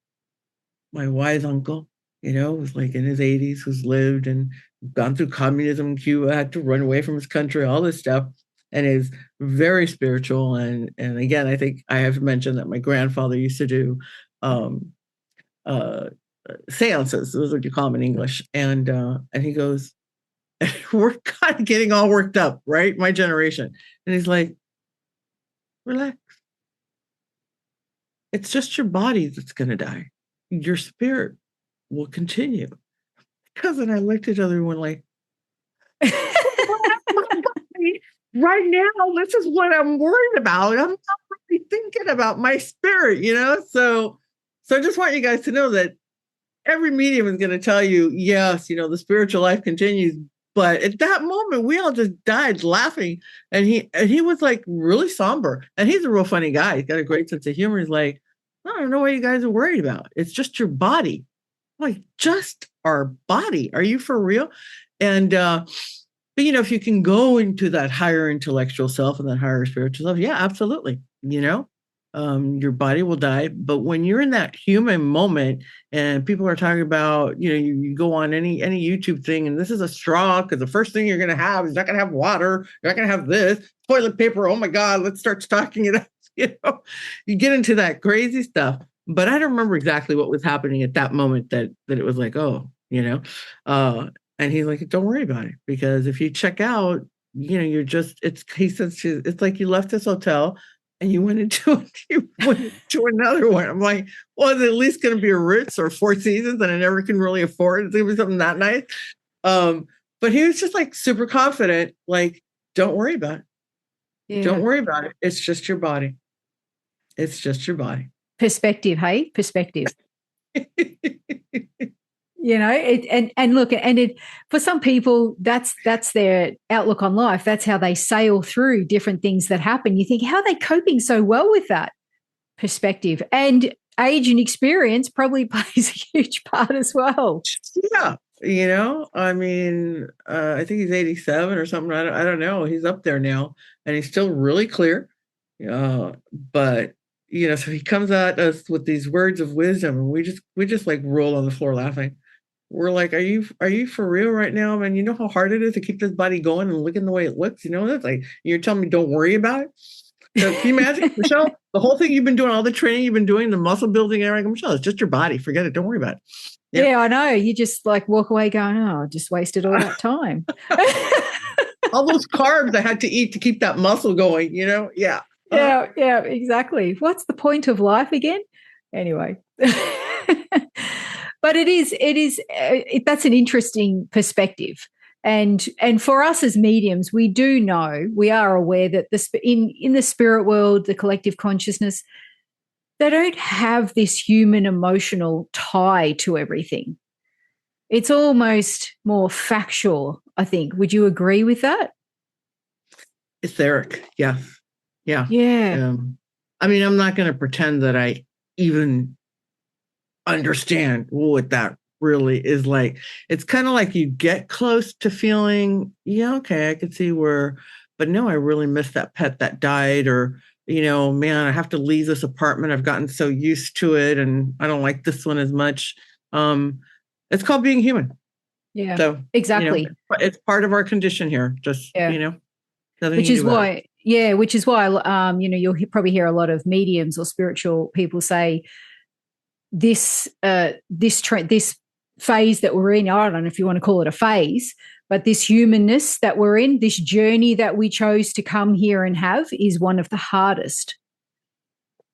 Speaker 2: my wise uncle, was like in his 80s, who's lived and gone through communism in Cuba, had to run away from his country, all this stuff, and is very spiritual. And again, I think I have mentioned that my grandfather used to do um, uh, seances. Those are what you call them in English. And he goes, we're kind of getting all worked up, right? My generation. And he's like, relax. It's just your body that's going to die. Your spirit will continue. Cousin, I looked at each other and went like, right now, this is what I'm worried about. I'm not really thinking about my spirit. So I just want you guys to know that every medium is going to tell you, yes, the spiritual life continues. But at that moment, we all just died laughing. And he was like really somber. And he's a real funny guy. He's got a great sense of humor. He's like, I don't know what you guys are worried about. It's just your body. I'm like, just our body. Are you for real? And but if you can go into that higher intellectual self and that higher spiritual self, yeah, absolutely. Your body will die. But when you're in that human moment and people are talking about, you go on any YouTube thing and this is a straw because the first thing you're going to have is not going to have water. You're not going to have this toilet paper. Oh my God, let's start stocking it up. You get into that crazy stuff. But I don't remember exactly what was happening at that moment that it was like, oh, and he's like, don't worry about it, because if you check out, you're just, he says, it's like you left this hotel and you went into another one. I'm like, well, it's at least going to be a Ritz or Four Seasons, and I never can really afford it. It's going to be something that nice. But he was just like super confident, like, don't worry about it. Yeah. Don't worry about it. It's just your body. It's just your body.
Speaker 1: Perspective, hey? Perspective. For some people, that's their outlook on life. That's how they sail through different things that happen. You think, how are they coping so well with that? Perspective. And age and experience probably plays a huge part as well.
Speaker 2: Yeah. I think he's 87 or something. I don't know. He's up there now and he's still really clear. But so he comes at us with these words of wisdom, and we just like roll on the floor laughing. We're like, are you for real right now, man? You know how hard it is to keep this body going and looking the way it looks? That's like, you're telling me don't worry about it? So can you imagine, Michelle, the whole thing you've been doing, all the training you've been doing, the muscle building and everything, Michelle, it's just your body. Forget it. Don't worry about it.
Speaker 1: Yeah, I know. You just like walk away going, oh, I just wasted all that time.
Speaker 2: All those carbs I had to eat to keep that muscle going, Yeah.
Speaker 1: Yeah, exactly. What's the point of life again? Anyway. But that's an interesting perspective. And for us as mediums, we are aware that in the spirit world, the collective consciousness, they don't have this human emotional tie to everything. It's almost more factual, I think. Would you agree with that?
Speaker 2: Etheric, yeah. Yeah.
Speaker 1: Yeah.
Speaker 2: I'm not going to pretend that I even understand what that really is like. It's kind of like you get close to feeling, yeah, okay, I could see where, but no, I really miss that pet that died, or, man, I have to leave this apartment. I've gotten so used to it and I don't like this one as much. It's called being human.
Speaker 1: Yeah,
Speaker 2: so
Speaker 1: exactly.
Speaker 2: It's part of our condition here. Just,
Speaker 1: which is why, you'll probably hear a lot of mediums or spiritual people say, this phase that we're in, I don't know if you want to call it a phase, but this humanness that we're in, this journey that we chose to come here and have, is one of the hardest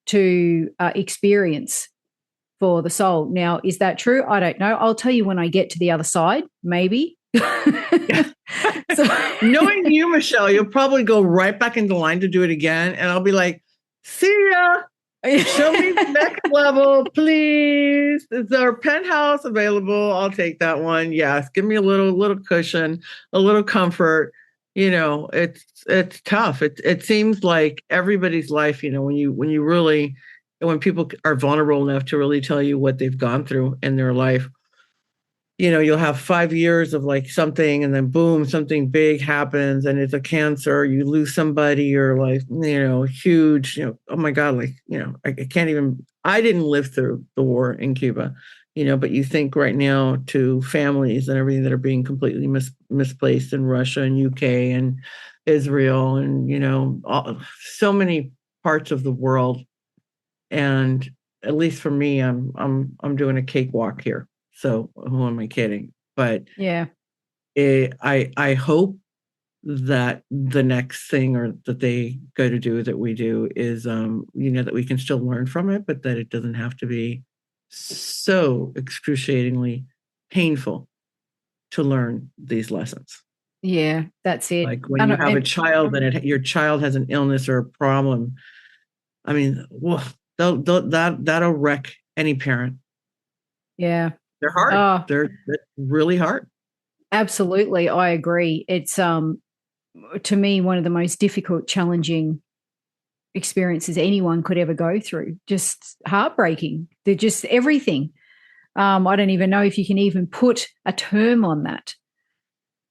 Speaker 1: to experience for the soul. Now, is that true? I don't know. I'll tell you when I get to the other side, maybe.
Speaker 2: So, knowing you, Michelle, you'll probably go right back into line to do it again. And I'll be like, see ya. Show me the next level, please. Is our penthouse available? I'll take that one. Yes. Give me a little cushion, a little comfort. It's tough. It seems like everybody's life, when people are vulnerable enough to really tell you what they've gone through in their life, you'll have 5 years of like something, and then boom, something big happens, and it's a cancer. You lose somebody, or like, huge, oh my God, like, I can't even, I didn't live through the war in Cuba, but you think right now to families and everything that are being completely misplaced in Russia and UK and Israel and, so many parts of the world. And at least for me, I'm doing a cakewalk here. So who am I kidding? But
Speaker 1: yeah,
Speaker 2: I hope that the next thing or that they go to do that we do is, that we can still learn from it, but that it doesn't have to be so excruciatingly painful to learn these lessons.
Speaker 1: Yeah, that's it.
Speaker 2: Like when you have a child and your child has an illness or a problem, I mean, that'll wreck any parent.
Speaker 1: Yeah.
Speaker 2: They're hard. They're really hard.
Speaker 1: Absolutely. I agree. It's, to me, one of the most difficult, challenging experiences anyone could ever go through. Just heartbreaking. They're just everything. I don't even know if you can even put a term on that.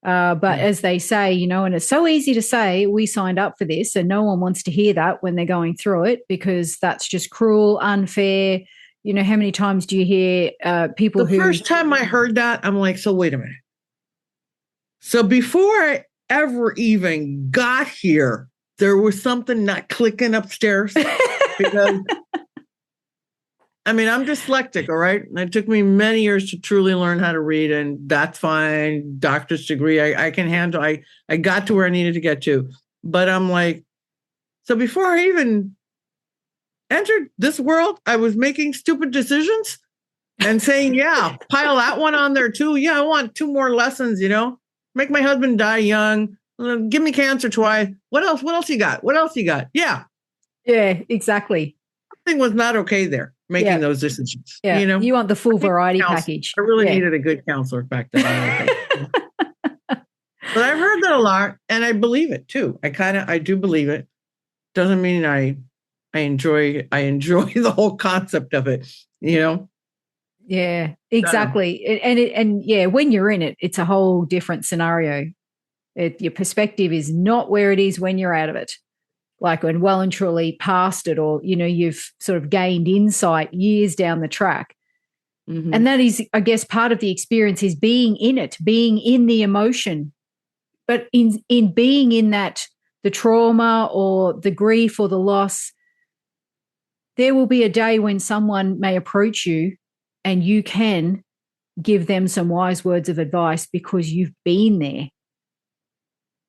Speaker 1: But as they say, and it's so easy to say, we signed up for this, and no one wants to hear that when they're going through it, because that's just cruel, unfair. How many times do you hear people
Speaker 2: The first time I heard that, I'm like, so wait a minute. So before I ever even got here, there was something not clicking upstairs. Because, I'm dyslexic, all right? And it took me many years to truly learn how to read, and that's fine. Doctor's degree, I can handle. I got to where I needed to get to. But I'm like, so before I even entered this world, I was making stupid decisions and saying, yeah, pile that one on there too. Yeah, I want 2 more lessons, make my husband die young, give me cancer twice. What else you got? Yeah,
Speaker 1: exactly.
Speaker 2: Something was not okay there, making those decisions.
Speaker 1: You want the full variety package.
Speaker 2: I really needed a good counselor back then. But I've heard that a lot, and I believe it too. I do believe it. Doesn't mean I enjoy the whole concept of it,
Speaker 1: Yeah, exactly. And when you're in it, it's a whole different scenario. Your perspective is not where it is when you're out of it, like when well and truly past it, or, you've sort of gained insight years down the track. Mm-hmm. And that is, I guess, part of the experience is being in it, being in the emotion, but in being in that, the trauma or the grief or the loss, there will be a day when someone may approach you and you can give them some wise words of advice because you've been there.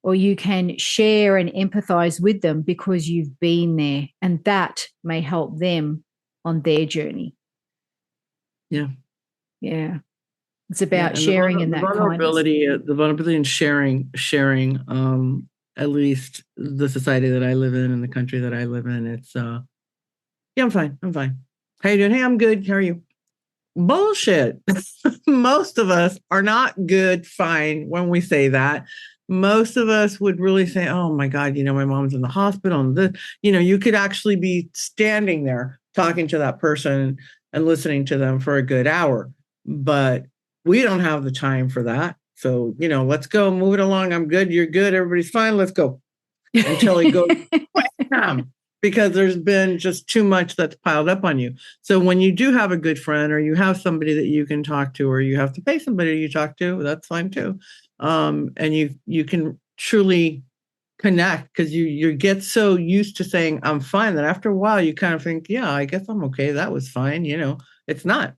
Speaker 1: Or you can share and empathize with them because you've been there. And that may help them on their journey.
Speaker 2: Yeah.
Speaker 1: Yeah. It's about sharing and that
Speaker 2: vulnerability, the vulnerability and sharing, at least the society that I live in and the country that I live in. It's, I'm fine. How you doing? Hey, I'm good. How are you? Bullshit. Most of us are not good, fine when we say that. Most of us would really say, oh my God, my mom's in the hospital. And you could actually be standing there talking to that person and listening to them for a good hour. But we don't have the time for that. So, let's go, move it along. I'm good. You're good. Everybody's fine. Let's go. Until it goes wham, because there's been just too much that's piled up on you. So when you do have a good friend, or you have somebody that you can talk to, or you have to pay somebody you talk to, that's fine too. And you can truly connect, because you get so used to saying I'm fine that after a while you kind of think, yeah, I guess I'm okay. That was fine. It's not,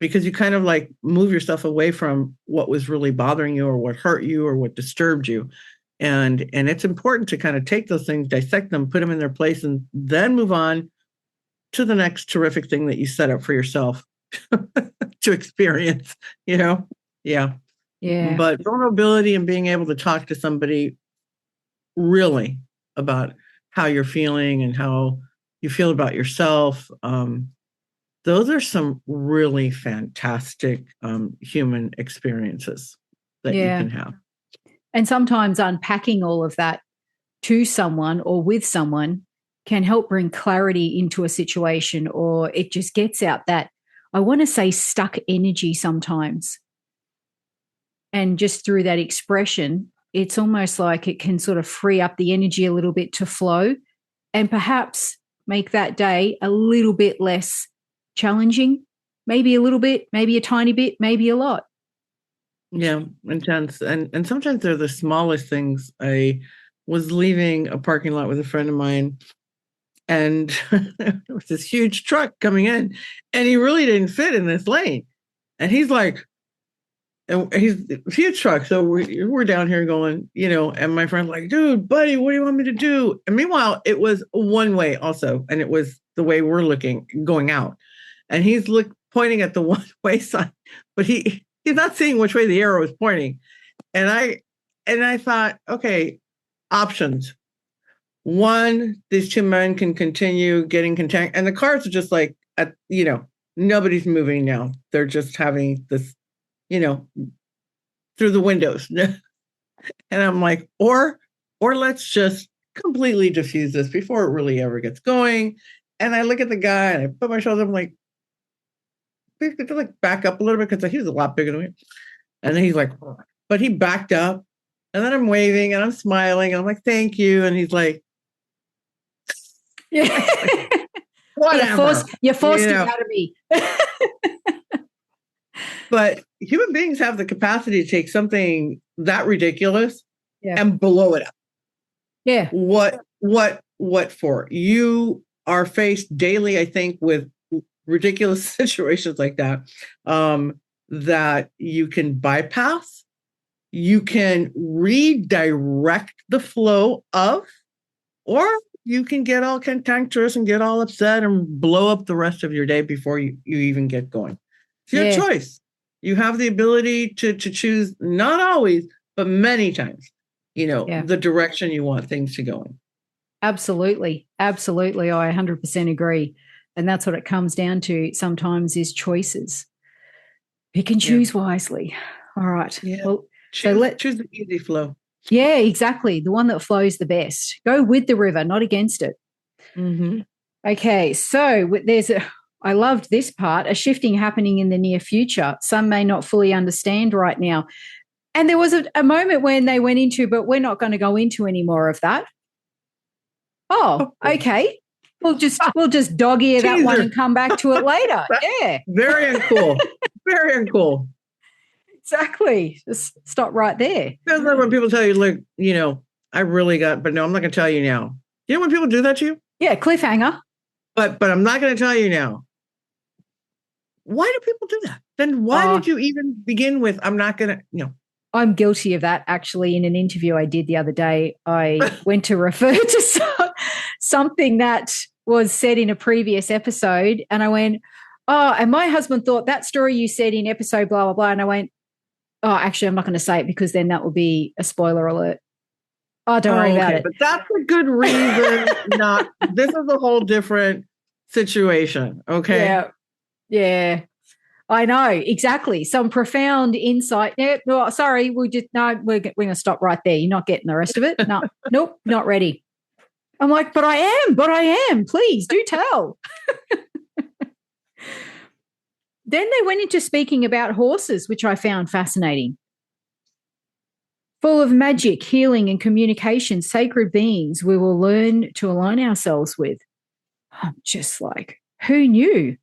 Speaker 2: because you kind of like move yourself away from what was really bothering you or what hurt you or what disturbed you. And it's important to kind of take those things, dissect them, put them in their place, and then move on to the next terrific thing that you set up for yourself to experience, you know? Yeah.
Speaker 1: Yeah.
Speaker 2: But vulnerability and being able to talk to somebody really about how you're feeling and how you feel about yourself. Those are some really fantastic human experiences that you can have.
Speaker 1: And sometimes unpacking all of that to someone or with someone can help bring clarity into a situation, or it just gets out that, I want to say, stuck energy sometimes. And just through that expression, it's almost like it can sort of free up the energy a little bit to flow and perhaps make that day a little bit less challenging, maybe a little bit, maybe a tiny bit, maybe a lot.
Speaker 2: Yeah, intense. And sometimes they're the smallest things. I was leaving a parking lot with a friend of mine, and there was this huge truck coming in, and he really didn't fit in this lane. And he's like, and he's a huge truck. So we're down here going, and my friend's like, dude, buddy, what do you want me to do? And meanwhile, it was one way also. And it was the way we're looking, going out. And he's pointing at the one way sign, but he's not seeing which way the arrow is pointing. And I thought, okay, options. One, these two men can continue getting contact, and the cars are just like, nobody's moving now. They're just having this, through the windows. And I'm like, or let's just completely diffuse this before it really ever gets going. And I look at the guy and I put my shoulder, I'm like, back up a little bit, because he was a lot bigger than me. And then he's like, but he backed up, and then I'm waving and I'm smiling and I'm like, thank you. And he's like,
Speaker 1: yeah.
Speaker 2: Whatever.
Speaker 1: You're forced it out of me.
Speaker 2: But human beings have the capacity to take something that ridiculous and blow it up.
Speaker 1: Yeah.
Speaker 2: What for? You are faced daily, I think, with ridiculous situations like that, that you can bypass. You can redirect the flow of, or you can get all cantankerous and get all upset and blow up the rest of your day before you even get going. It's your choice. You have the ability to choose, not always, but many times, the direction you want things to go in.
Speaker 1: Absolutely. Absolutely. I 100% agree. And that's what it comes down to sometimes, is choices. Pick and choose wisely. All right.
Speaker 2: Yeah.
Speaker 1: Well,
Speaker 2: choose the easy flow.
Speaker 1: Yeah, exactly. The one that flows the best. Go with the river, not against it.
Speaker 2: Mm-hmm.
Speaker 1: Okay. So I loved this part, a shifting happening in the near future. Some may not fully understand right now. And there was a moment when they went into, but we're not going to go into any more of that. Oh, okay. We'll just dog ear that one and come back to it later. Yeah.
Speaker 2: Very uncool. Very uncool.
Speaker 1: Exactly. Just stop right there.
Speaker 2: That's like when people tell you, look, I really but no, I'm not going to tell you now. You know when people do that to you?
Speaker 1: Yeah, cliffhanger.
Speaker 2: But I'm not going to tell you now. Why do people do that? Then why did you even begin with, I'm not going to,
Speaker 1: I'm guilty of that. Actually, in an interview I did the other day, I went to refer to something that was said in a previous episode. And I went, oh, and my husband thought that story you said in episode blah, blah, blah. And I went, oh, actually, I'm not going to say it because then that will be a spoiler alert. Oh, don't worry about it.
Speaker 2: But that's a good reason this is a whole different situation. Okay.
Speaker 1: Yeah. Yeah. I know. Exactly. Some profound insight. Yeah. No, sorry. We're going to stop right there. You're not getting the rest of it. No, nope. Not ready. I'm like, but I am. Please do tell. Then they went into speaking about horses, which I found fascinating. Full of magic, healing, and communication, sacred beings we will learn to align ourselves with. I'm just like, who knew?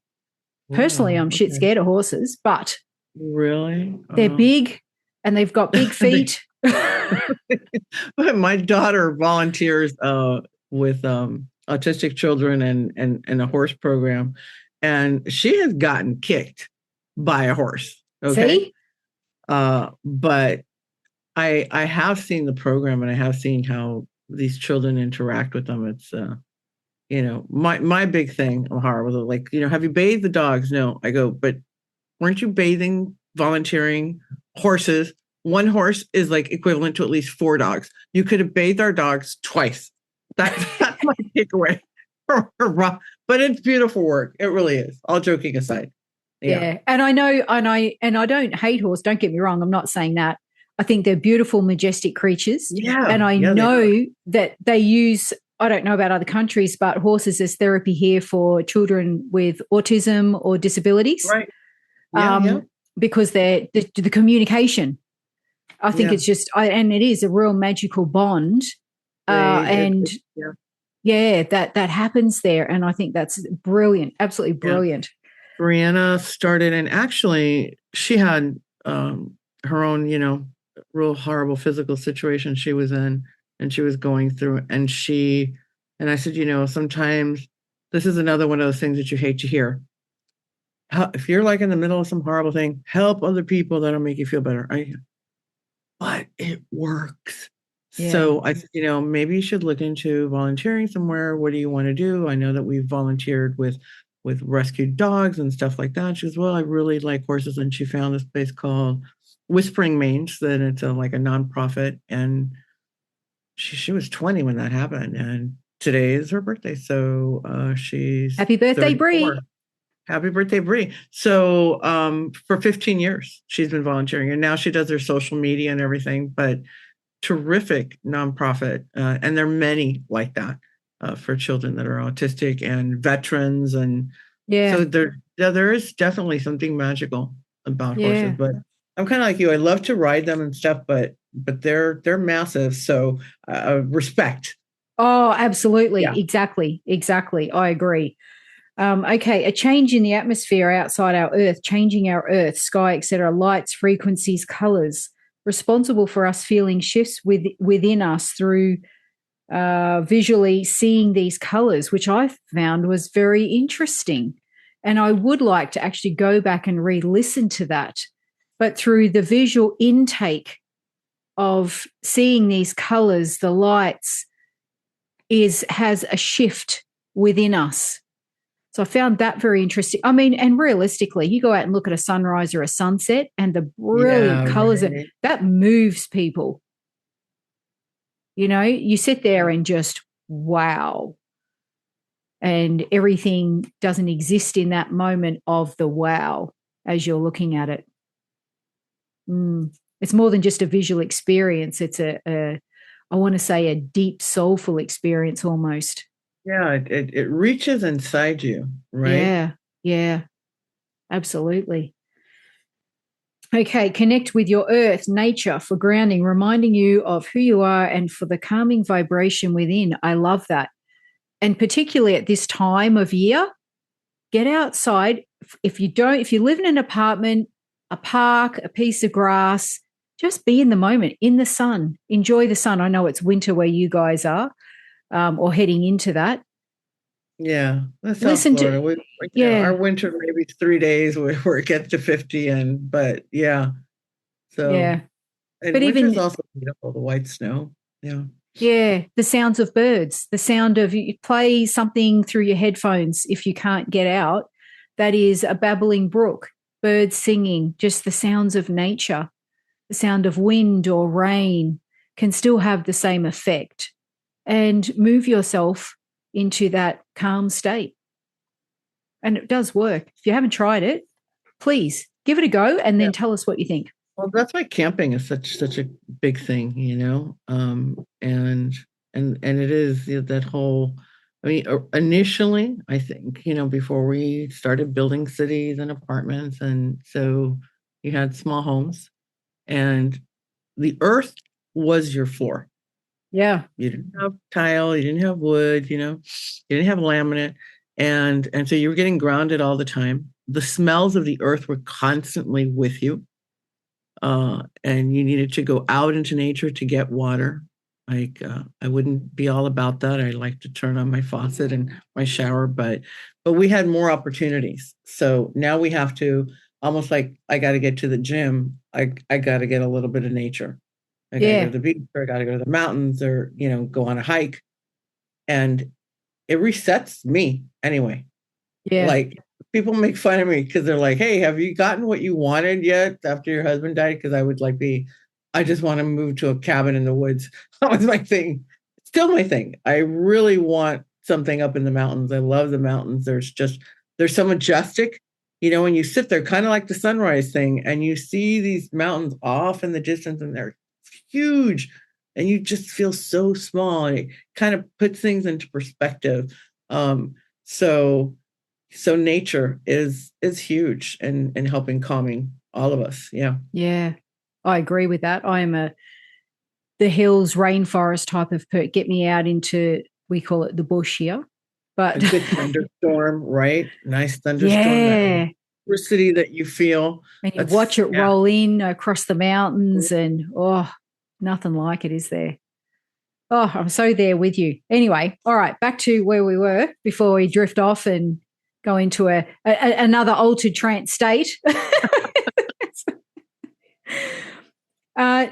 Speaker 1: Personally, I'm shit scared of horses, but
Speaker 2: really,
Speaker 1: they're big and they've got big feet.
Speaker 2: My daughter volunteers with autistic children and a horse program. and she has gotten kicked by a horse. Okay.
Speaker 1: See?
Speaker 2: But I have seen the program, and I have seen how these children interact with them. It's my big thing, O'Hara, was like, have you bathed the dogs? No. I go, but weren't you bathing, volunteering horses? One horse is like equivalent to at least 4 dogs. You could have bathed our dogs twice. That's my takeaway. But it's beautiful work. It really is. All joking aside.
Speaker 1: Yeah. And I know, and I don't hate horse. Don't get me wrong. I'm not saying that. I think they're beautiful, majestic creatures.
Speaker 2: Yeah.
Speaker 1: And I know that they use, I don't know about other countries, but horses as therapy here for children with autism or disabilities.
Speaker 2: Right. Yeah.
Speaker 1: Because they're the communication. I think it's just, and it is a real magical bond. That happens there. And I think that's brilliant. Absolutely brilliant.
Speaker 2: Brianna started, and actually she had her own, real horrible physical situation she was in, and she was going through, and I said, sometimes this is another one of those things that you hate to hear. If you're like in the middle of some horrible thing, help other people. That'll make you feel better. But it works. Yeah. So I said, maybe you should look into volunteering somewhere. What do you want to do? I know that we've volunteered with rescued dogs and stuff like that. She goes, well, I really like horses. And she found this place called Whispering Mange, that it's like a nonprofit. And she was 20 when that happened. And today is her birthday. So she's
Speaker 1: happy birthday, Bree.
Speaker 2: Happy birthday, Bree. So for 15 years, she's been volunteering, and now she does her social media and everything, but terrific nonprofit. And there are many like that for children that are autistic and veterans. And so there is definitely something magical about horses, but I'm kind of like you. I love to ride them and stuff, but they're massive. So respect.
Speaker 1: Oh, absolutely. Yeah. Exactly. I agree. Okay, a change in the atmosphere outside our Earth, changing our Earth, sky, etc., lights, frequencies, colors, responsible for us feeling shifts within us through visually seeing these colors, which I found was very interesting. And I would like to actually go back and re-listen to that. But through the visual intake of seeing these colors, the lights has a shift within us. So I found that very interesting. I mean, and realistically, you go out and look at a sunrise or a sunset and the brilliant colors, that moves people. You sit there and just, wow. And everything doesn't exist in that moment of the wow as you're looking at it. It's more than just a visual experience. It's I want to say a deep, soulful experience almost.
Speaker 2: Yeah, it reaches inside you, right?
Speaker 1: Yeah, absolutely. Okay, connect with your earth, nature for grounding, reminding you of who you are and for the calming vibration within. I love that. And particularly at this time of year, get outside. If you live in an apartment, a park, a piece of grass, just be in the moment, in the sun. Enjoy the sun. I know it's winter where you guys are. Or heading into that.
Speaker 2: Yeah, that's South Florida. Our winter maybe 3 days where it gets to 50, but yeah. So
Speaker 1: yeah,
Speaker 2: and but winter's also beautiful. The white snow.
Speaker 1: Yeah, the sounds of birds, the sound of you play something through your headphones if you can't get out. That is a babbling brook, birds singing, just the sounds of nature, the sound of wind or rain can still have the same effect. And move yourself into that calm state. And it does work. If you haven't tried it, please give it a go and then tell us what you think.
Speaker 2: Well, that's why camping is such a big thing, and it is that whole. I mean, initially, I think before we started building cities and apartments, and so you had small homes, and the earth was your floor.
Speaker 1: Yeah.
Speaker 2: You didn't have tile, you didn't have wood, you didn't have laminate. And so you were getting grounded all the time. The smells of the earth were constantly with you. And you needed to go out into nature to get water. Like I wouldn't be all about that. I like to turn on my faucet and my shower, but we had more opportunities. So now we have to almost like I got to get to the gym. I got to get a little bit of nature. I got to go
Speaker 1: Yeah.
Speaker 2: to the beach, or I got to go to the mountains, or go on a hike, and it resets me anyway.
Speaker 1: Yeah.
Speaker 2: Like people make fun of me because they're like, "Hey, have you gotten what you wanted yet after your husband died?" Because I would I just want to move to a cabin in the woods. That was my thing. Still my thing. I really want something up in the mountains. I love the mountains. They're so majestic. When you sit there, kind of like the sunrise thing, and you see these mountains off in the distance, and they're huge, and you just feel so small. And it kind of puts things into perspective. So so nature is huge and helping calming all of us. Yeah.
Speaker 1: Yeah. I agree with that. I am the hills, rainforest type of get me out into, we call it the bush here.
Speaker 2: A
Speaker 1: But
Speaker 2: good thunderstorm, right? Nice thunderstorm, that
Speaker 1: yeah.
Speaker 2: electricity that you feel.
Speaker 1: And you
Speaker 2: That's
Speaker 1: watch it
Speaker 2: yeah.
Speaker 1: roll in across the mountains and nothing like it, is there? Oh, I'm so there with you. Anyway, all right, back to where we were before we drift off and go into another altered trance state.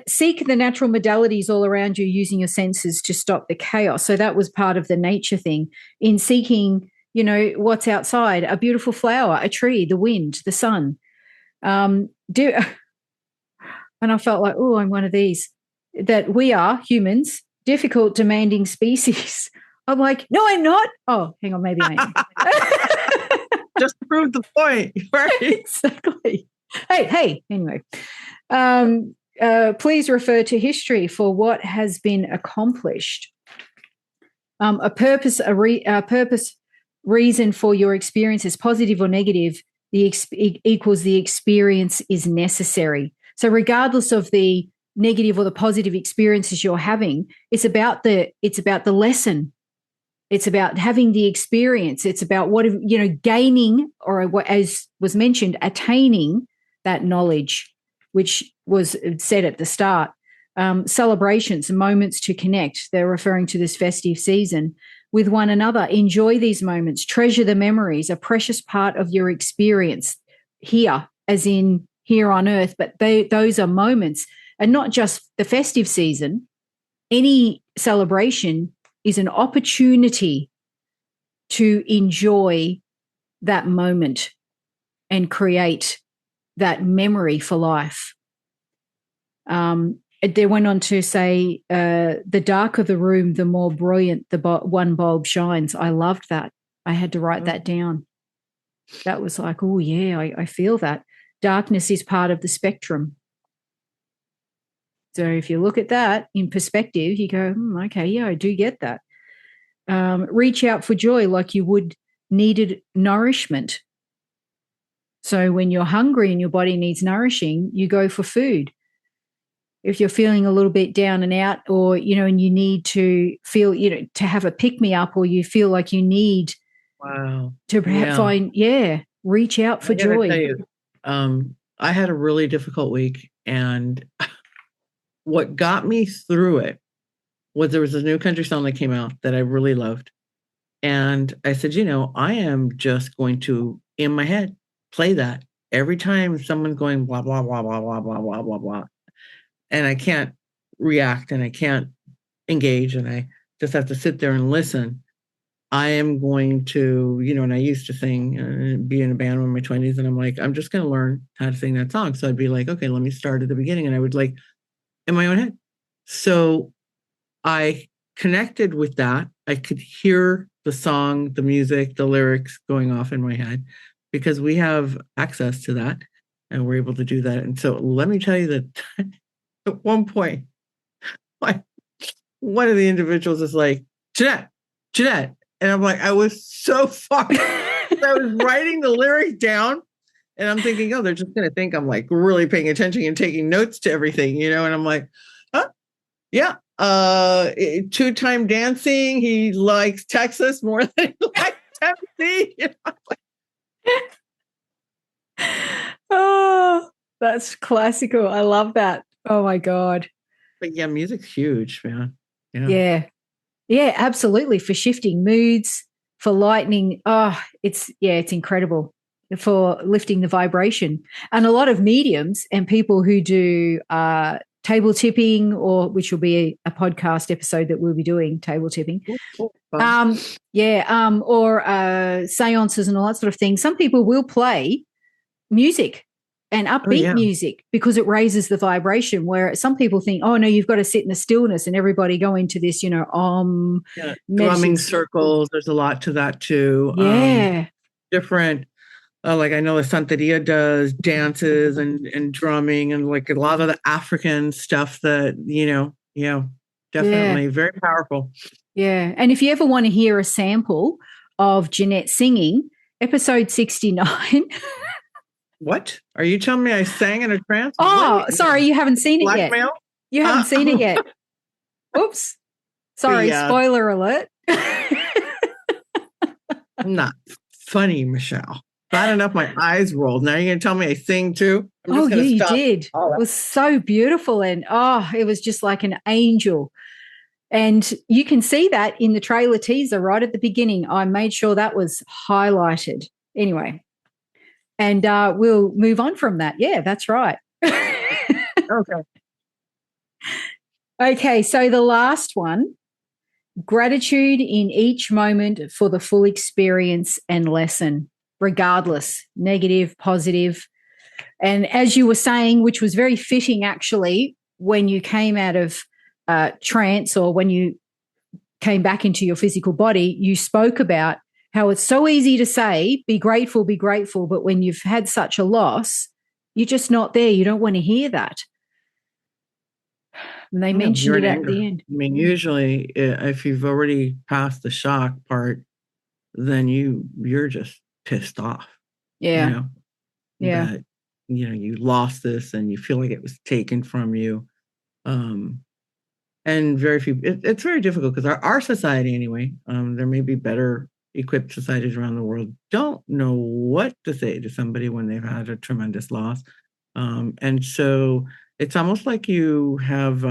Speaker 1: Seek the natural modalities all around you using your senses to stop the chaos. So that was part of the nature thing in seeking, what's outside, a beautiful flower, a tree, the wind, the sun. And I felt like, oh, I'm one of these, that we are humans, difficult, demanding species. I'm like, no, I'm not. Oh, hang on, maybe I am.
Speaker 2: Just to prove the point, right?
Speaker 1: Exactly. Hey. Anyway, please refer to history for what has been accomplished. A purpose, reason for your experiences, positive or negative, equals the experience is necessary. So regardless of the negative or the positive experiences you're having, it's about the lesson. It's about having the experience. It's about gaining, or as was mentioned, attaining that knowledge, which was said at the start. Celebrations and moments to connect. They're referring to this festive season with one another. Enjoy these moments. Treasure the memories, a precious part of your experience here, as in here on earth. But those are moments, and not just the festive season. Any celebration is an opportunity to enjoy that moment and create that memory for life. They went on to say, the darker the room, the more brilliant the one bulb shines. I loved that. I had to write that down. That was like, oh, yeah, I feel that. Darkness is part of the spectrum. So if you look at that in perspective, you go, okay, yeah, I do get that. Reach out for joy like you would needed nourishment. So when you're hungry and your body needs nourishing, you go for food. If you're feeling a little bit down and out, or, and you need to feel, to have a pick me up, or you feel like you need to find, reach out for joy.
Speaker 2: Tell you, I had a really difficult week, and what got me through it was there was a new country song that came out that I really loved. And I said, I am just going to, in my head, play that every time someone's going blah, blah, blah, blah, blah, blah, blah, blah, blah. And I can't react and I can't engage, and I just have to sit there and listen. I am going to, and I used to sing, be in a band in my 20s, and I'm like, I'm just going to learn how to sing that song. So I'd be like, okay, let me start at the beginning. And I would like in my own head. So I connected with that. I could hear the song, the music, the lyrics going off in my head, because we have access to that and we're able to do that. And so let me tell you that at one point, one of the individuals is like, Jeannette. And I'm like, I was so fucked. I was writing the lyric down, and I'm thinking, oh, they're just going to think I'm like really paying attention and taking notes to everything, and I'm like, huh? Yeah. Two-time dancing. He likes Texas more than he likes Tennessee.
Speaker 1: Oh, that's classical. I love that. Oh my God.
Speaker 2: But yeah, music's huge, man. Yeah.
Speaker 1: Yeah. Yeah, absolutely. For shifting moods, for lightening. Oh, it's incredible for lifting the vibration. And a lot of mediums and people who do table tipping, or which will be a podcast episode that we'll be doing, table tipping.
Speaker 2: Cool.
Speaker 1: Or seances and all that sort of thing. Some people will play music and upbeat music because it raises the vibration, where some people think, oh no, you've got to sit in the stillness, and everybody go into this,
Speaker 2: drumming circles. There's a lot to that too.
Speaker 1: Yeah.
Speaker 2: Different, like I know the Santeria does dances and drumming, and like a lot of the African stuff that, definitely very powerful.
Speaker 1: Yeah. And if you ever want to hear a sample of Jeannette singing, episode 69.
Speaker 2: What? Are you telling me I sang in a trance?
Speaker 1: Oh, sorry, you haven't seen it yet. You haven't seen it yet. Oops. Sorry, spoiler alert.
Speaker 2: Not funny, Michelle. Bad enough my eyes rolled. Now you're going to tell me I sing too?
Speaker 1: You did. It was so beautiful, and it was just like an angel. And you can see that in the trailer teaser right at the beginning. I made sure that was highlighted. Anyway. And we'll move on from that. Yeah, that's right.
Speaker 2: Okay.
Speaker 1: Okay, so the last one, gratitude in each moment for the full experience and lesson, regardless, negative, positive. And as you were saying, which was very fitting actually, when you came out of trance, or when you came back into your physical body, you spoke about how it's so easy to say, be grateful, but when you've had such a loss, you're just not there. You don't want to hear that. And they mentioned it at the end.
Speaker 2: I mean, usually if you've already passed the shock part, then you're just pissed off.
Speaker 1: Yeah.
Speaker 2: That, you lost this and you feel like it was taken from you. And very few, it's very difficult because our society anyway, there may be better equipped societies around the world, don't know what to say to somebody when they've had a tremendous loss. And so it's almost like you have,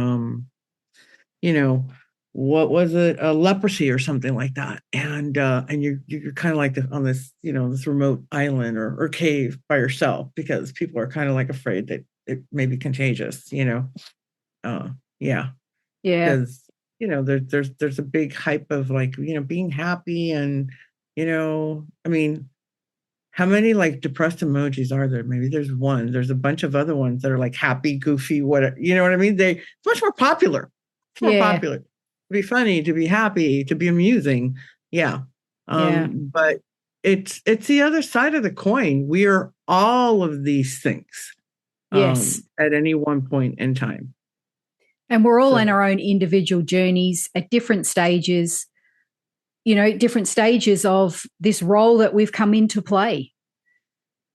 Speaker 2: what was it? Leprosy or something like that. And you're kind of like on this, this remote island or cave by yourself, because people are kind of like afraid that it may be contagious, Yeah. Because there's a big hype of like, being happy and, I mean, how many like depressed emojis are there? Maybe there's one. There's a bunch of other ones that are like happy, goofy, whatever. You know what I mean? It's much more popular. It's more popular to be funny, to be happy, to be amusing. Yeah. But it's the other side of the coin. We are all of these things.
Speaker 1: Yes.
Speaker 2: At any one point in time.
Speaker 1: And we're all in our own individual journeys at different stages, different stages of this role that we've come into play.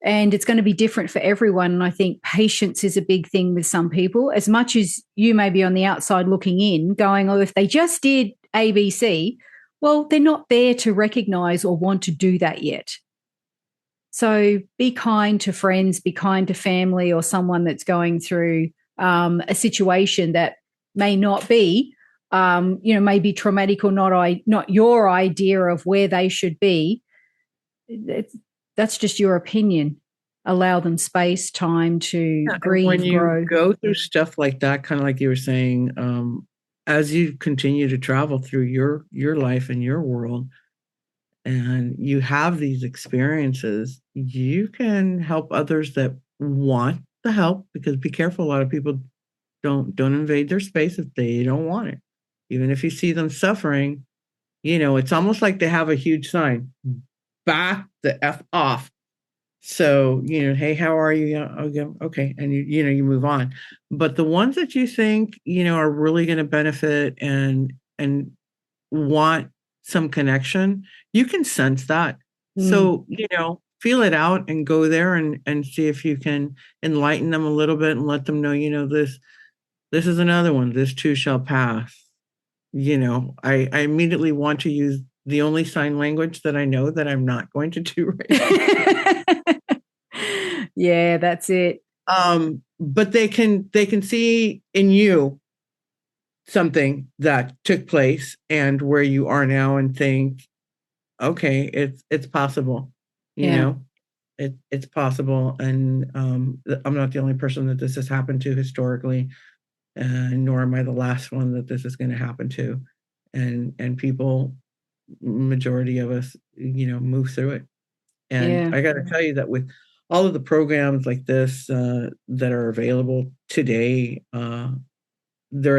Speaker 1: And it's going to be different for everyone. And I think patience is a big thing with some people, as much as you may be on the outside looking in going, oh, if they just did ABC, well, they're not there to recognize or want to do that yet. So be kind to friends, be kind to family, or someone that's going through a situation that may not be, may be traumatic or not your idea of where they should be. That's just your opinion. Allow them space, time to grieve,
Speaker 2: when you
Speaker 1: grow.
Speaker 2: Go through stuff like that, kind of like you were saying, as you continue to travel through your life and your world, and you have these experiences, you can help others that want the help, because be careful, a lot of people don't invade their space if they don't want it. Even if you see them suffering, it's almost like they have a huge sign, back the F off. So, hey, how are you? Okay. And you move on. But the ones that you think, are really going to benefit and want some connection, you can sense that. So, feel it out and go there and see if you can enlighten them a little bit and let them know, this is another one. This too shall pass. I immediately want to use the only sign language that I know that I'm not going to do right now.
Speaker 1: Yeah, that's it.
Speaker 2: But they can see in you something that took place and where you are now and think, okay, it's possible, you
Speaker 1: Yeah.
Speaker 2: know, it's possible. And I'm not the only person that this has happened to historically, nor am I the last one that this is going to happen to. And people, majority of us, move through it. And
Speaker 1: Yeah.
Speaker 2: I got to tell you that with all of the programs like this that are available today, there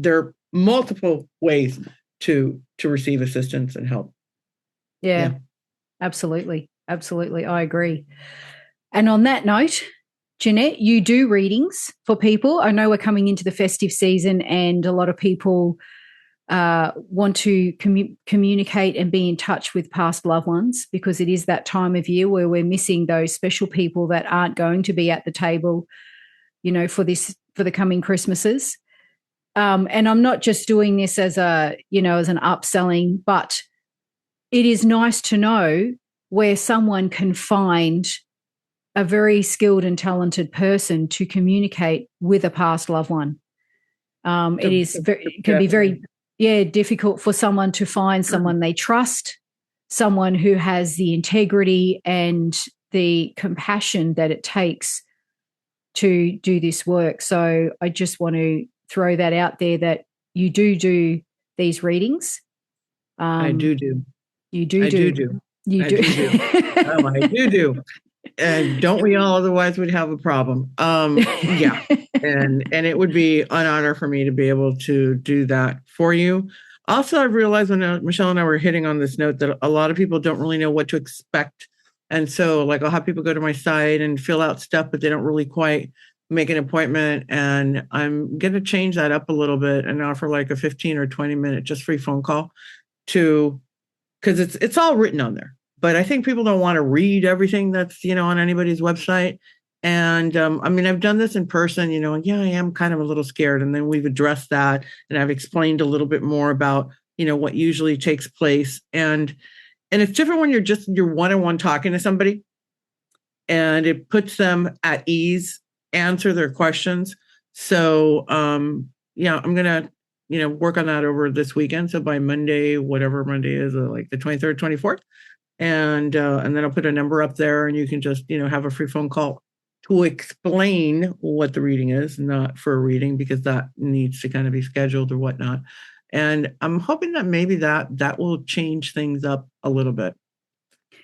Speaker 2: are multiple ways to receive assistance and help.
Speaker 1: Yeah. Absolutely. Absolutely. I agree. And on that note, Jeannette, you do readings for people. I know we're coming into the festive season and a lot of people want to communicate and be in touch with past loved ones, because it is that time of year where we're missing those special people that aren't going to be at the table, for the coming Christmases. And I'm not just doing this as an upselling, but it is nice to know where someone can find a very skilled and talented person to communicate with a past loved one. It can be very difficult for someone to find someone they trust, someone who has the integrity and the compassion that it takes to do this work. So I just want to throw that out there, that you do these readings.
Speaker 2: I do.
Speaker 1: You do.
Speaker 2: I do.
Speaker 1: You
Speaker 2: I
Speaker 1: do.
Speaker 2: I do. And don't we all? Otherwise, we'd have a problem. Yeah, and it would be an honor for me to be able to do that for you. Also, I realized when Michelle and I were hitting on this note that a lot of people don't really know what to expect, and so like I'll have people go to my site and fill out stuff, but they don't really quite make an appointment. And I'm going to change that up a little bit and offer like a 15 or 20-minute just free phone call because it's all written on there. But I think people don't want to read everything that's, on anybody's website. And I've done this in person, I am kind of a little scared. And then we've addressed that. And I've explained a little bit more about, what usually takes place. And it's different when you're one-on-one talking to somebody, and it puts them at ease, answer their questions. So, I'm going to, work on that over this weekend. So by Monday, whatever Monday is, like the 23rd, 24th. And then I'll put a number up there, and you can just, have a free phone call to explain what the reading is, not for a reading, because that needs to kind of be scheduled or whatnot. And I'm hoping that maybe that will change things up a little bit.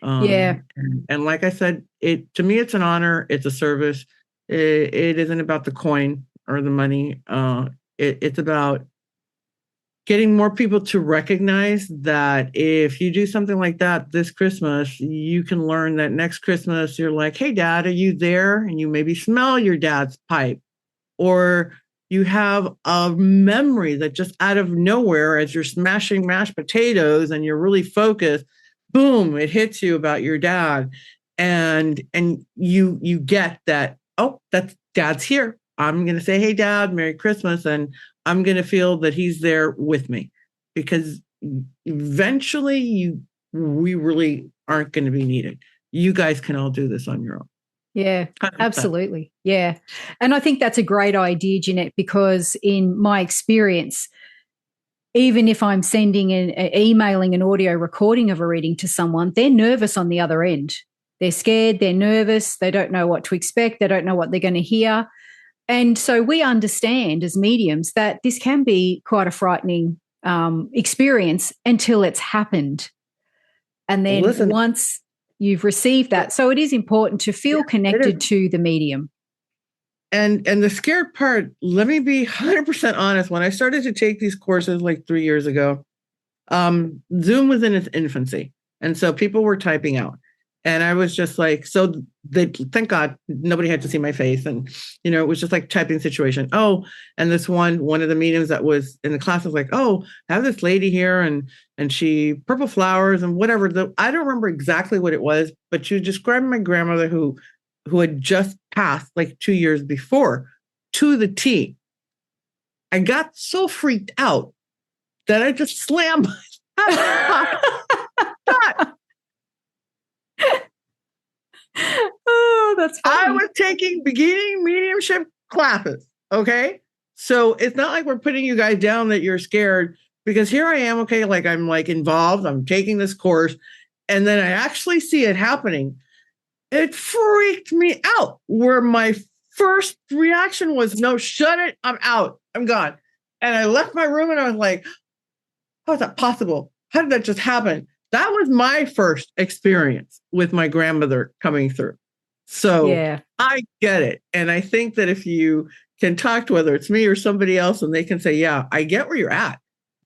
Speaker 2: And like I said, to me, it's an honor. It's a service. It isn't about the coin or the money. It's about getting more people to recognize that if you do something like that this Christmas, you can learn that next Christmas, you're like, hey, Dad, are you there? And you maybe smell your dad's pipe, or you have a memory that just out of nowhere, as you're smashing mashed potatoes and you're really focused, boom, it hits you about your dad. And you get that, oh, that's Dad's here. I'm going to say, hey, Dad, Merry Christmas. And I'm going to feel that he's there with me, because eventually we really aren't going to be needed. You guys can all do this on your own.
Speaker 1: Yeah, absolutely. Yeah. And I think that's a great idea, Jeannette, because in my experience, even if I'm emailing an audio recording of a reading to someone, they're nervous on the other end. They're scared, they're nervous, they don't know what to expect, they don't know what they're going to hear. And so we understand as mediums that this can be quite a frightening experience until it's happened. And then once you've received that, so it is important to feel connected to the medium.
Speaker 2: And the scared part, let me be 100% honest. When I started to take these courses like 3 years ago, Zoom was in its infancy. And so people were typing out. And I was just like, thank God nobody had to see my face. And, it was just like typing situation. Oh, and this one of the mediums that was in the class was like, oh, I have this lady here and she purple flowers and whatever. I don't remember exactly what it was, but she was describing my grandmother who had just passed like 2 years before, to the T. I got so freaked out that I just slammed my
Speaker 1: Oh, that's funny.
Speaker 2: I was taking beginning mediumship classes. Okay. So it's not like we're putting you guys down that you're scared, because here I am, okay, like I'm like involved, I'm taking this course, and then I actually see it happening. It freaked me out, where my first reaction was, no, shut it, I'm out, I'm gone. And I left my room and I was like, how is that possible? How did that just happen? That was my first experience with my grandmother coming through. So yeah. I get it. And I think that if you can talk to, whether it's me or somebody else, and they can say, yeah, I get where you're at,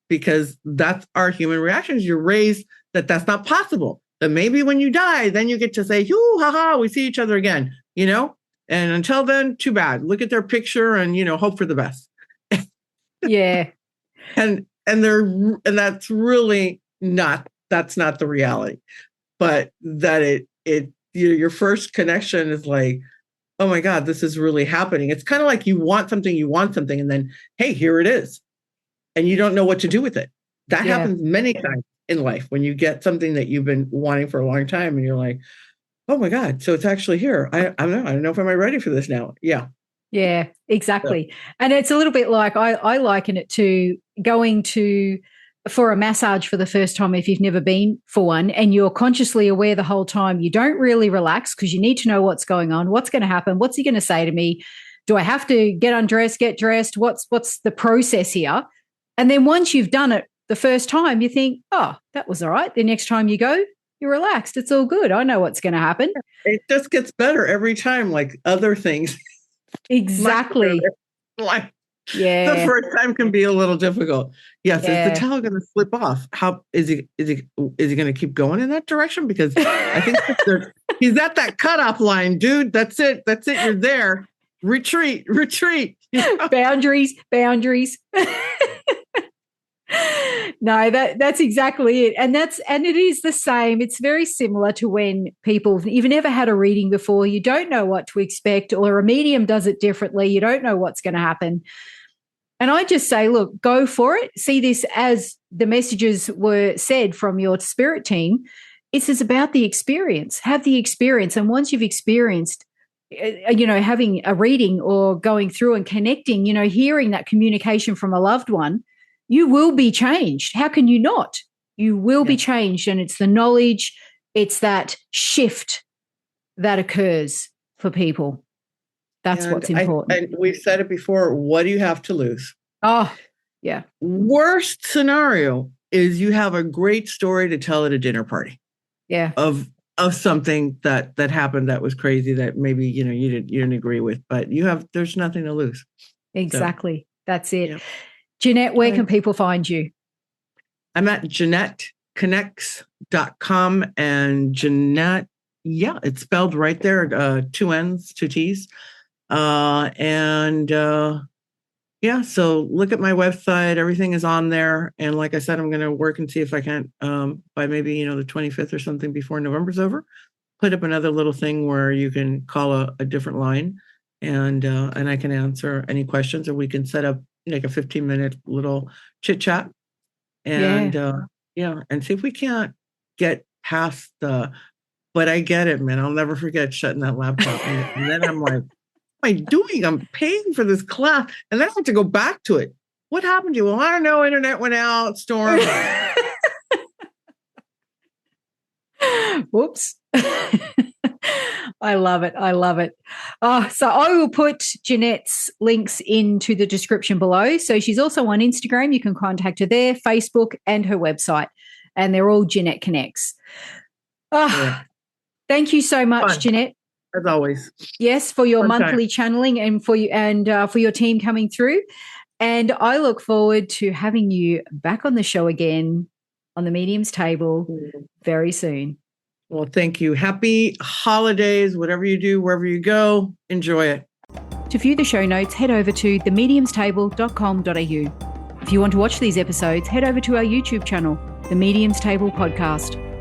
Speaker 2: because that's our human reactions. You're raised that that's not possible. That maybe when you die, then you get to say, hoo, ha, ha, we see each other again, you know? And until then, too bad. Look at their picture and, you know, hope for the best.
Speaker 1: Yeah.
Speaker 2: And that's really not, that's not the reality. But that your first connection is like, oh my God, this is really happening. It's kind of like you want something, and then, hey, here it is. And you don't know what to do with it. That happens many times in life, when you get something that you've been wanting for a long time and you're like, oh my God, so it's actually here. I don't know if I'm ready for this now. Yeah.
Speaker 1: Yeah, exactly. So. And it's a little bit like, I liken it to going for a massage for the first time if you've never been for one, and you're consciously aware the whole time. You don't really relax because you need to know what's going on, what's going to happen, what's he going to say to me? Do I have to get undressed, get dressed? What's the process here? And then once you've done it the first time, you think, oh, that was all right. The next time you go, you're relaxed. It's all good. I know what's going to happen.
Speaker 2: It just gets better every time, like other things.
Speaker 1: Exactly.
Speaker 2: Like, the first time can be a little difficult. Yes. Is the towel going to slip off? How is he going to keep going in that direction? Because I think he's at that cutoff line, dude. That's it. You're there. Retreat. You know?
Speaker 1: Boundaries. No, that's exactly it. And it is the same. It's very similar to when you've never had a reading before, you don't know what to expect, or a medium does it differently. You don't know what's going to happen. And I just say, look, go for it. See this as the messages were said from your spirit team. It's about the experience. Have the experience. And once you've experienced, having a reading or going through and connecting, hearing that communication from a loved one, you will be changed. How can you not? You will be changed. And it's the knowledge, it's that shift that occurs for people. That's what's important.
Speaker 2: And we've said it before. What do you have to lose?
Speaker 1: Oh, yeah.
Speaker 2: Worst scenario is you have a great story to tell at a dinner party.
Speaker 1: Yeah.
Speaker 2: Of something that happened that was crazy, that maybe, you didn't agree with, but there's nothing to lose.
Speaker 1: Exactly. So, that's it. Yeah. Jeannette, where can people find you?
Speaker 2: I'm at JeannetteConnects.com, and Jeannette, it's spelled right there, 2 N's, 2 T's. So look at my website. Everything is on there. And like I said, I'm going to work and see if I can't, by maybe, the 25th or something before November's over, put up another little thing where you can call a different line, and I can answer any questions, or we can set up like a 15-minute little chit chat, and and see if we can't get past but I get it, man. I'll never forget shutting that laptop. And then I'm like, what am I doing? I'm paying for this class, and then I have to go back to it. What happened to you? Well, I don't know. Internet went out, storm.
Speaker 1: Whoops. I love it. So I will put Jeannette's links into the description below. So she's also on Instagram. You can contact her there, Facebook, and her website. And they're all Jeannette Connects. Thank you so much, Jeannette.
Speaker 2: As always.
Speaker 1: Yes, for your monthly channeling, and for your team coming through. And I look forward to having you back on the show again on the Medium's Table very soon.
Speaker 2: Well, thank you. Happy holidays, whatever you do, wherever you go, enjoy it.
Speaker 1: To view the show notes, head over to themediumstable.com.au. If you want to watch these episodes, head over to our YouTube channel, The Medium's Table Podcast.